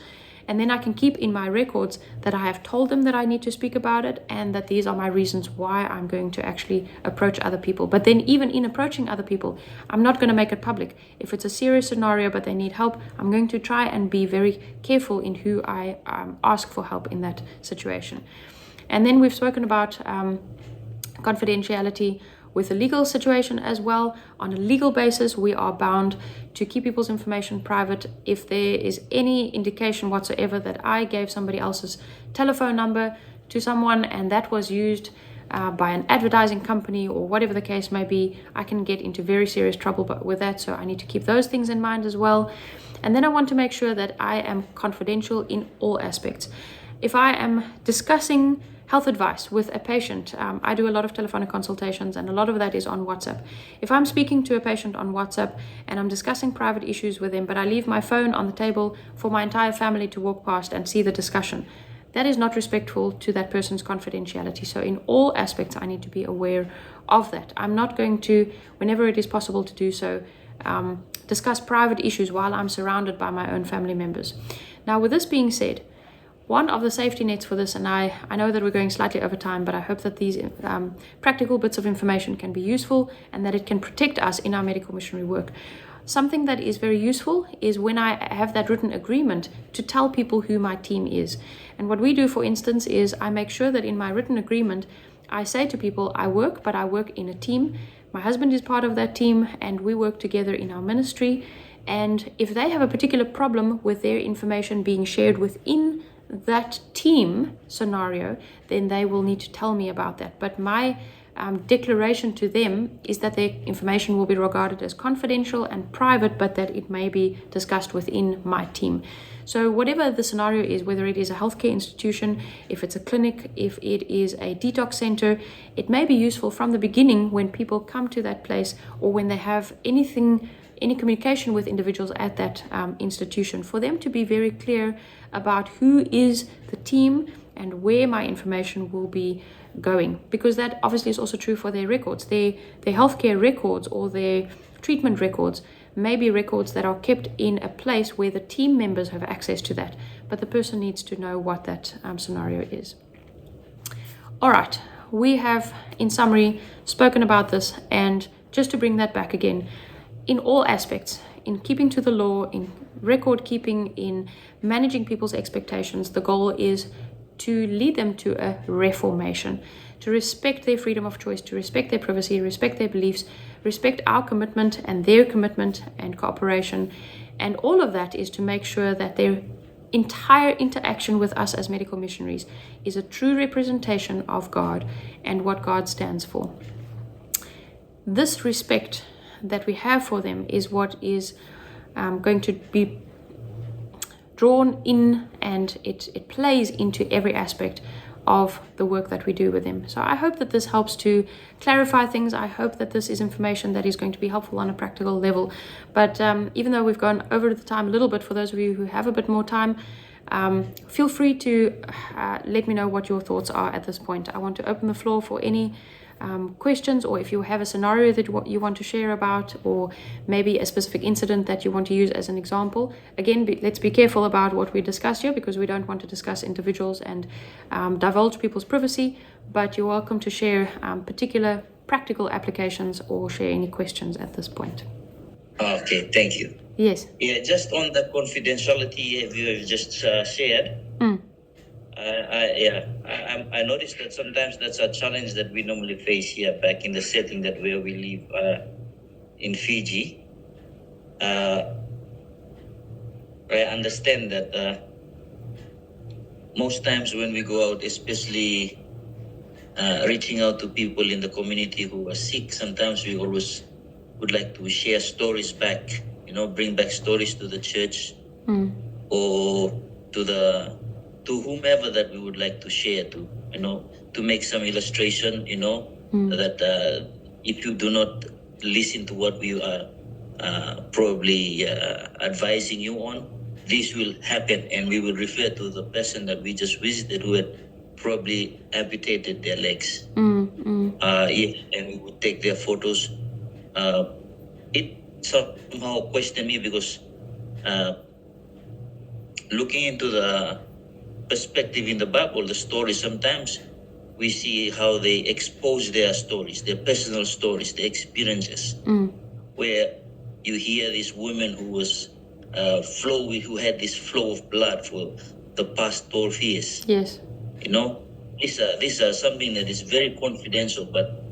And then I can keep in my records that I have told them that I need to speak about it and that these are my reasons why I'm going to actually approach other people. But then even in approaching other people, I'm not going to make it public. If it's a serious scenario but they need help, I'm going to try and be very careful in who I ask for help in that situation. And then we've spoken about confidentiality with a legal situation as well. On a legal basis, we are bound to keep people's information private. If there is any indication whatsoever that I gave somebody else's telephone number to someone and that was used by an advertising company or whatever the case may be, I can get into very serious trouble with that. So I need to keep those things in mind as well. And then I want to make sure that I am confidential in all aspects. If I am discussing health advice with a patient, I do a lot of telephonic consultations and a lot of that is on WhatsApp. If I'm speaking to a patient on WhatsApp and I'm discussing private issues with them, but I leave my phone on the table for my entire family to walk past and see the discussion, that is not respectful to that person's confidentiality. So in all aspects, I need to be aware of that. I'm not going to, whenever it is possible to do so, discuss private issues while I'm surrounded by my own family members. Now, with this being said, one of the safety nets for this, and I know that we're going slightly over time, but I hope that these practical bits of information can be useful and that it can protect us in our medical missionary work. Something that is very useful is when I have that written agreement to tell people who my team is. And what we do, for instance, is I make sure that in my written agreement, I say to people, I work in a team. My husband is part of that team and we work together in our ministry. And if they have a particular problem with their information being shared within that team scenario, then they will need to tell me about that. But my declaration to them is that their information will be regarded as confidential and private, but that it may be discussed within my team. So whatever the scenario is, whether it is a healthcare institution, if it's a clinic, if it is a detox center, it may be useful from the beginning when people come to that place or when they have any communication with individuals at that institution, for them to be very clear about who is the team and where my information will be going, because that obviously is also true for their records. Their healthcare records or their treatment records may be records that are kept in a place where the team members have access to that, but the person needs to know what that scenario is. All right, we have in summary spoken about this, and just to bring that back again, in all aspects, in keeping to the law, in record keeping, in managing people's expectations, the goal is to lead them to a reformation, to respect their freedom of choice, to respect their privacy, respect their beliefs, respect our commitment and their commitment and cooperation. And all of that is to make sure that their entire interaction with us as medical missionaries is a true representation of God and what God stands for. This respect that we have for them is what is going to be drawn in, and it plays into every aspect of the work that we do with them. So I hope that this helps to clarify things. I hope that this is information that is going to be helpful on a practical level. But even though we've gone over the time a little bit, for those of you who have a bit more time, feel free to let me know what your thoughts are at this point. I want to open the floor for any questions, or if you have a scenario that you want to share about, or maybe a specific incident that you want to use as an example. Again, let's be careful about what we discuss here, because we don't want to discuss individuals and divulge people's privacy, but you're welcome to share particular practical applications or share any questions at this point. Okay, thank you. Yes. Yeah, just on the confidentiality you have just shared. I noticed that sometimes that's a challenge that we normally face here back in the setting that where we live in Fiji. I understand that most times when we go out, especially reaching out to people in the community who are sick. Sometimes we always would like to share stories back, bring back stories to the church or to whomever that we would like to share to make some illustration, that if you do not listen to what we are probably advising you on, this will happen, and we will refer to the person that we just visited who had probably amputated their legs. And we would take their photos. It somehow questioned me because looking into the perspective in the Bible, the story, sometimes we see how they expose their stories, their personal stories, their experiences, where you hear this woman who was who had this flow of blood for the past 12 years. Yes. These are something that is very confidential, but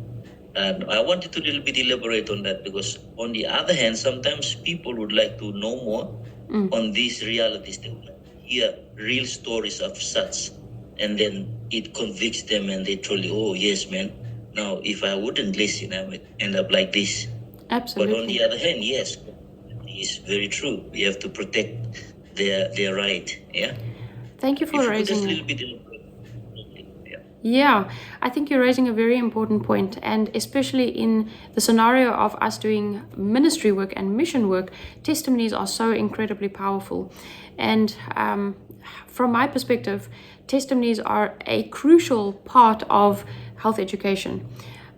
I wanted to a little bit elaborate on that, because on the other hand, sometimes people would like to know more on these realities. They would like to hear real stories of such, and then it convicts them, and they truly, oh yes, man, now if I wouldn't listen, I would end up like this. Absolutely. But on the other hand, yes, it's very true. We have to protect their right. Yeah. Thank you for If raising just a it. little bit. Yeah, I think you're raising a very important point, and especially in the scenario of us doing ministry work and mission work, testimonies are so incredibly powerful. And from my perspective, testimonies are a crucial part of health education.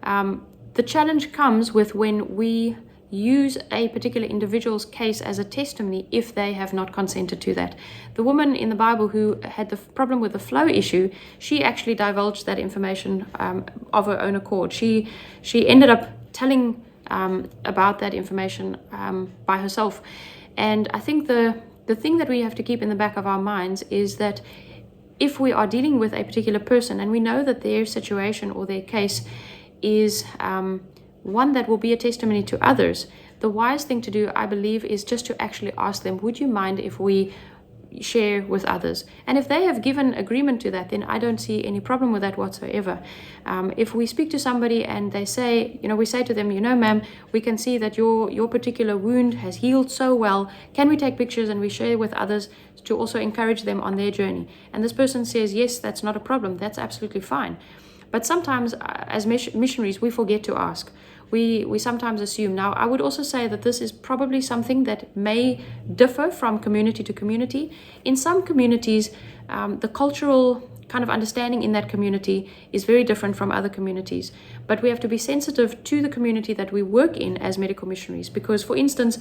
The challenge comes with when we use a particular individual's case as a testimony if they have not consented to that. The woman in the Bible who had the problem with the flow issue, she actually divulged that information of her own accord. She ended up telling about that information by herself. And I think the thing that we have to keep in the back of our minds is that if we are dealing with a particular person and we know that their situation or their case is one that will be a testimony to others, the wise thing to do, I believe, is just to actually ask them, would you mind if we share with others? And if they have given agreement to that, then I don't see any problem with that whatsoever. If we speak to somebody and they say, we say to them, ma'am, we can see that your particular wound has healed so well. Can we take pictures and we share with others to also encourage them on their journey? And this person says, yes, that's not a problem. That's absolutely fine. But sometimes as missionaries, we forget to ask. We sometimes assume. Now, I would also say that this is probably something that may differ from community to community. In some communities, the cultural kind of understanding in that community is very different from other communities. But we have to be sensitive to the community that we work in as medical missionaries. Because, for instance,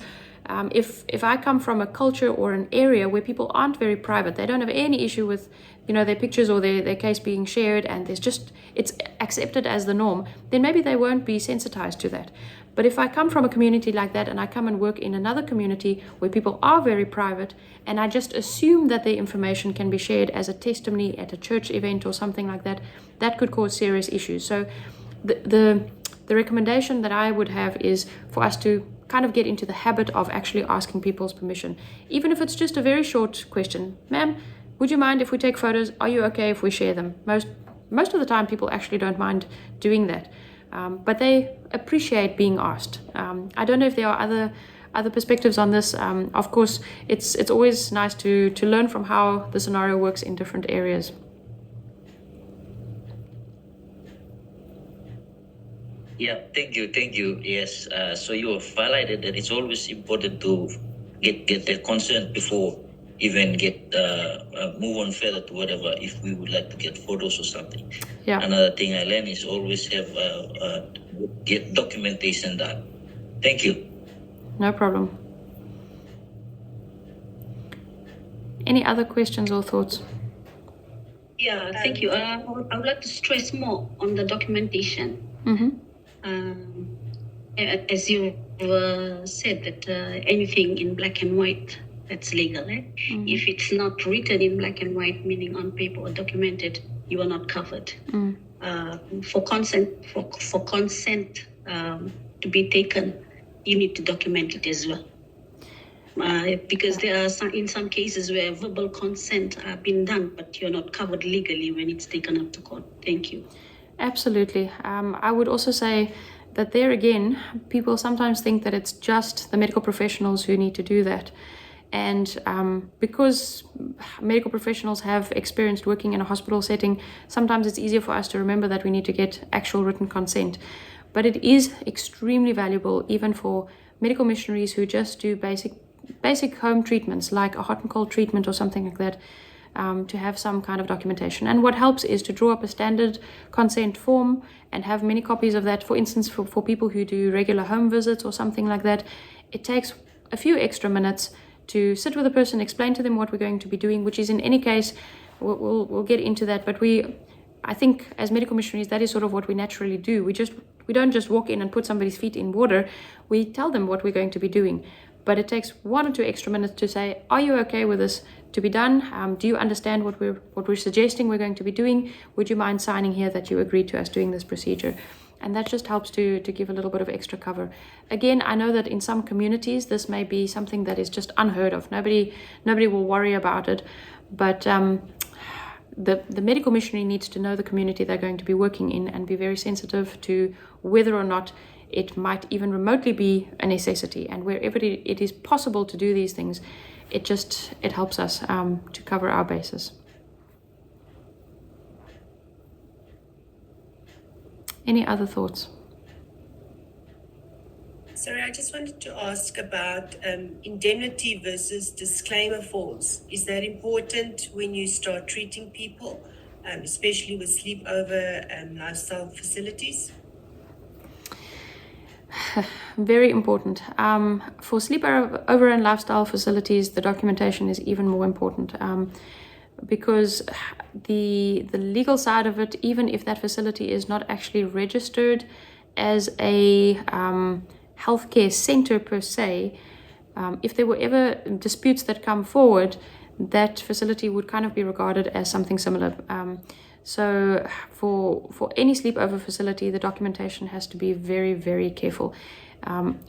if I come from a culture or an area where people aren't very private, they don't have any issue with their pictures or their case being shared, and it's accepted as the norm, then maybe they won't be sensitized to that. But if I come from a community like that and I come and work in another community where people are very private, and I just assume that their information can be shared as a testimony at a church event or something like that, that could cause serious issues. So the recommendation that I would have is for us to kind of get into the habit of actually asking people's permission, even if it's just a very short question. Ma'am, would you mind if we take photos? Are you okay if we share them? Most of the time, people actually don't mind doing that, but they appreciate being asked. I don't know if there are other perspectives on this. Of course, it's always nice to learn from how the scenario works in different areas. Yeah, thank you. Yes, so you have highlighted that it's always important to get their consent before even move on further to whatever, if we would like to get photos or something. Yeah. Another thing I learned is always have get documentation done. Thank you. No problem. Any other questions or thoughts? Yeah, thank you. I would like to stress more on the documentation. Mm-hmm. As you said, that anything in black and white, that's legal. Mm-hmm. If it's not written in black and white, meaning on paper or documented, you are not covered. For consent to be taken, you need to document it as well. Because there are in some cases where verbal consent have been done, but you're not covered legally when it's taken up to court. Thank you. Absolutely. I would also say that there again, people sometimes think that it's just the medical professionals who need to do that. And because medical professionals have experienced working in a hospital setting, sometimes it's easier for us to remember that we need to get actual written consent. But it is extremely valuable even for medical missionaries who just do basic home treatments like a hot and cold treatment or something like that, to have some kind of documentation. And what helps is to draw up a standard consent form and have many copies of that. For instance, for people who do regular home visits or something like that, it takes a few extra minutes to sit with a person, explain to them what we're going to be doing, which is in any case, we'll get into that, but I think as medical missionaries, that is sort of what we naturally do. We don't just walk in and put somebody's feet in water. We tell them what we're going to be doing. But it takes 1 or 2 extra minutes to say, are you okay with this to be done? Do you understand what we're suggesting we're going to be doing? Would you mind signing here that you agree to us doing this procedure? And that just helps to give a little bit of extra cover. Again, I know that in some communities, this may be something that is just unheard of. Nobody will worry about it. But the medical missionary needs to know the community they're going to be working in and be very sensitive to whether or not it might even remotely be a necessity. And wherever it is possible to do these things, it helps us to cover our bases. Any other thoughts? Sorry, I just wanted to ask about indemnity versus disclaimer forms. Is that important when you start treating people, especially with sleepover and lifestyle facilities? Very important. For sleepover and lifestyle facilities, the documentation is even more important, because the legal side of it, even if that facility is not actually registered as a healthcare center per se, if there were ever disputes that come forward, that facility would kind of be regarded as something similar. So for any sleepover facility, the documentation has to be very, very careful.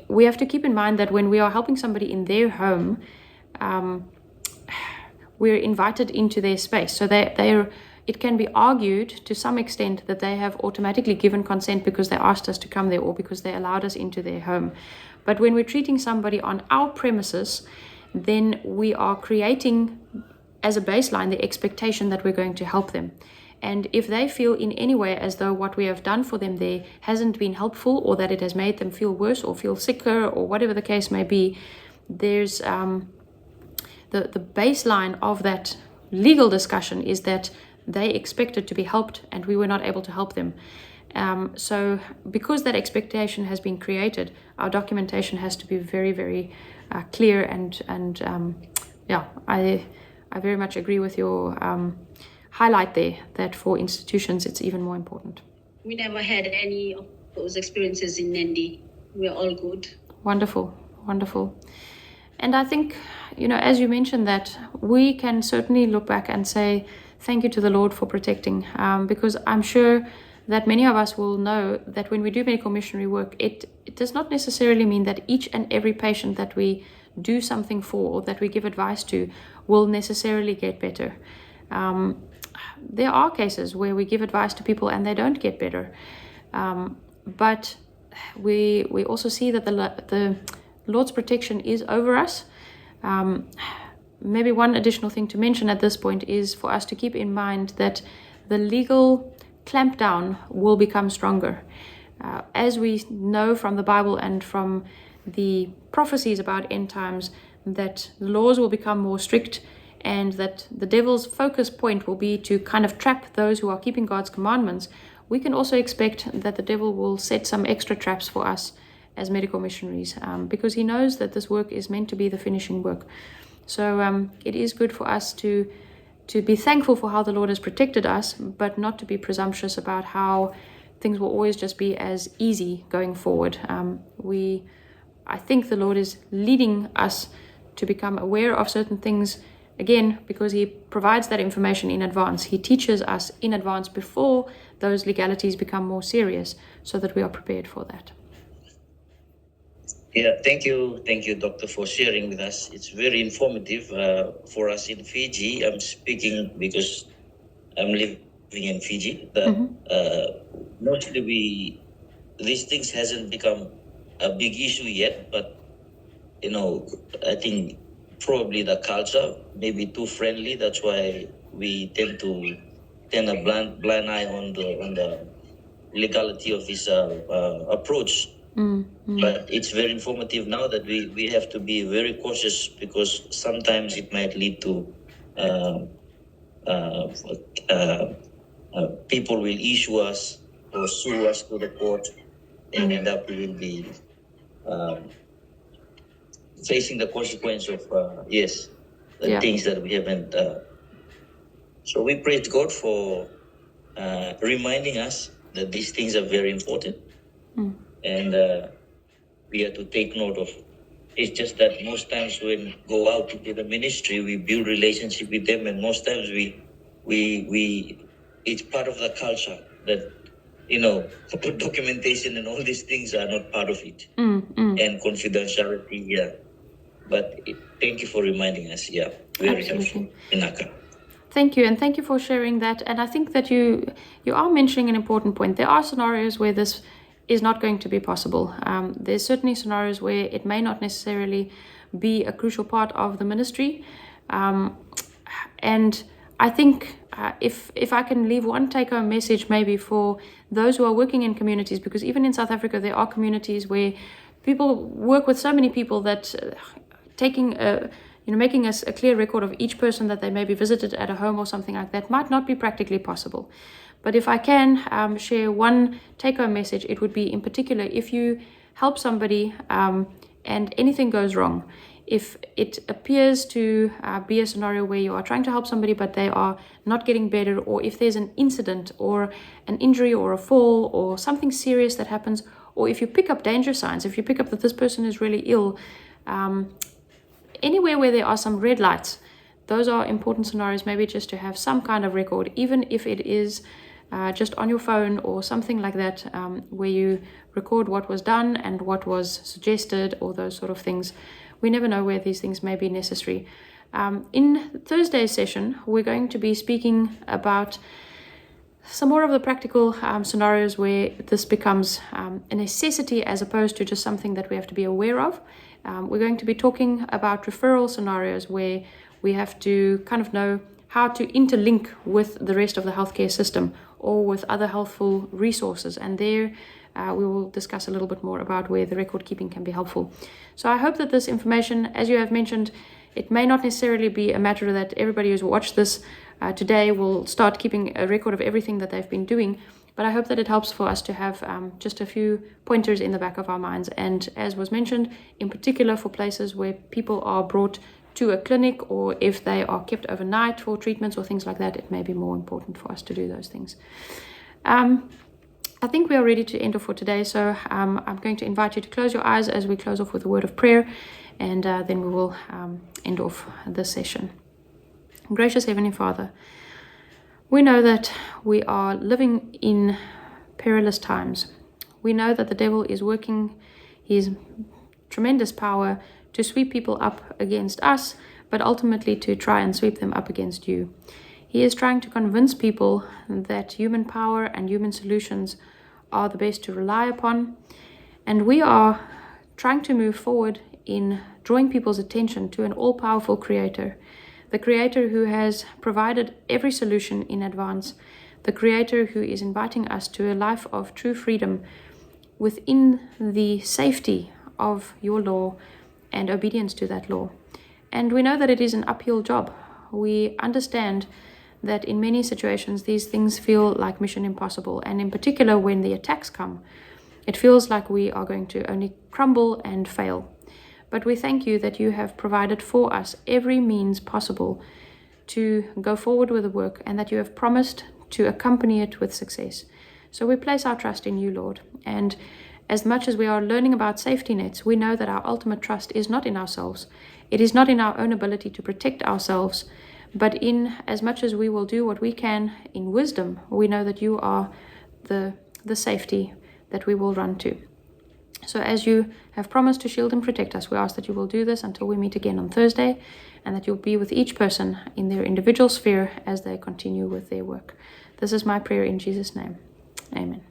We have to keep in mind that when we are helping somebody in their home, we're invited into their space. So it can be argued to some extent that they have automatically given consent because they asked us to come there or because they allowed us into their home. But when we're treating somebody on our premises, then we are creating as a baseline the expectation that we're going to help them. And if they feel in any way as though what we have done for them there hasn't been helpful, or that it has made them feel worse or feel sicker or whatever the case may be, there's the baseline of that legal discussion is that they expected to be helped and we were not able to help them. So because that expectation has been created, our documentation has to be very, very clear and I very much agree with your highlight there that for institutions it's even more important. We never had any of those experiences in Nandi. We're all good. Wonderful. And I think, as you mentioned, that we can certainly look back and say thank you to the Lord for protecting, because I'm sure that many of us will know that when we do medical missionary work, it does not necessarily mean that each and every patient that we do something for or that we give advice to will necessarily get better. There are cases where we give advice to people and they don't get better. But we also see that the Lord's protection is over us. Maybe one additional thing to mention at this point is for us to keep in mind that the legal clampdown will become stronger. As we know from the Bible and from the prophecies about end times, that the laws will become more strict and that the devil's focus point will be to kind of trap those who are keeping God's commandments. We can also expect that the devil will set some extra traps for us as medical missionaries, because he knows that this work is meant to be the finishing work. So it is good for us to be thankful for how the Lord has protected us, but not to be presumptuous about how things will always just be as easy going forward. I think the Lord is leading us to become aware of certain things, again, because he provides that information in advance. He teaches us in advance before those legalities become more serious so that we are prepared for that. Yeah, thank you, Doctor, for sharing with us. It's very informative for us in Fiji. I'm speaking because I'm living in Fiji. That mostly these things hasn't become a big issue yet, but I think probably the culture may be too friendly. That's why we tend to turn a blind eye on the legality of this approach. But it's very informative now that we have to be very cautious, because sometimes it might lead to people will issue us or sue us to the court, and end up we will be facing the consequence of things that we haven't. So we praise God for reminding us that these things are very important, and we have to take note of. It's just that most times when we go out into the ministry, we build relationship with them, and most times we it's part of the culture that documentation and all these things are not part of it, and confidentiality. Yeah, but thank you for reminding us. Yeah, very helpful, Inaka. Thank you, and thank you for sharing that. And I think that you are mentioning an important point. There are scenarios where this is not going to be possible. There's certainly scenarios where it may not necessarily be a crucial part of the ministry. And I think if I can leave one take-home message maybe for those who are working in communities, because even in South Africa there are communities where people work with so many people that making us a clear record of each person that they may be visited at a home or something like that might not be practically possible. But if I can share one take-home message, it would be in particular if you help somebody and anything goes wrong. If it appears to be a scenario where you are trying to help somebody but they are not getting better, or if there's an incident or an injury or a fall or something serious that happens, or if you pick up danger signs, if you pick up that this person is really ill, anywhere where there are some red lights, those are important scenarios, maybe just to have some kind of record, even if it is just on your phone or something like that, where you record what was done and what was suggested or those sort of things. We never know where these things may be necessary. In Thursday's session, we're going to be speaking about some more of the practical scenarios where this becomes a necessity as opposed to just something that we have to be aware of. We're going to be talking about referral scenarios where we have to kind of know how to interlink with the rest of the healthcare system or with other helpful resources. And there we will discuss a little bit more about where the record keeping can be helpful. So I hope that this information, as you have mentioned, it may not necessarily be a matter that everybody who's watched this today will start keeping a record of everything that they've been doing, but I hope that it helps for us to have just a few pointers in the back of our minds. And as was mentioned, in particular for places where people are brought to a clinic, or if they are kept overnight for treatments or things like that, it may be more important for us to do those things. I think we are ready to end off for today, so I'm going to invite you to close your eyes as we close off with a word of prayer, and then we will end off this session. Gracious Heavenly Father, we know that we are living in perilous times. We know that the devil is working his tremendous power to sweep people up against us, but ultimately to try and sweep them up against you. He is trying to convince people that human power and human solutions are the best to rely upon, and we are trying to move forward in drawing people's attention to an all-powerful Creator, the Creator who has provided every solution in advance, the Creator who is inviting us to a life of true freedom within the safety of your law and obedience to that law. And we know that it is an uphill job. We understand that in many situations these things feel like mission impossible, and in particular when the attacks come, it feels like we are going to only crumble and fail. But we thank you that you have provided for us every means possible to go forward with the work, and that you have promised to accompany it with success. So we place our trust in you, Lord. And as much as we are learning about safety nets, we know that our ultimate trust is not in ourselves. It is not in our own ability to protect ourselves, but in as much as we will do what we can in wisdom, we know that you are the safety that we will run to. So as you have promised to shield and protect us, we ask that you will do this until we meet again on Thursday, and that you'll be with each person in their individual sphere as they continue with their work. This is my prayer in Jesus' name. Amen.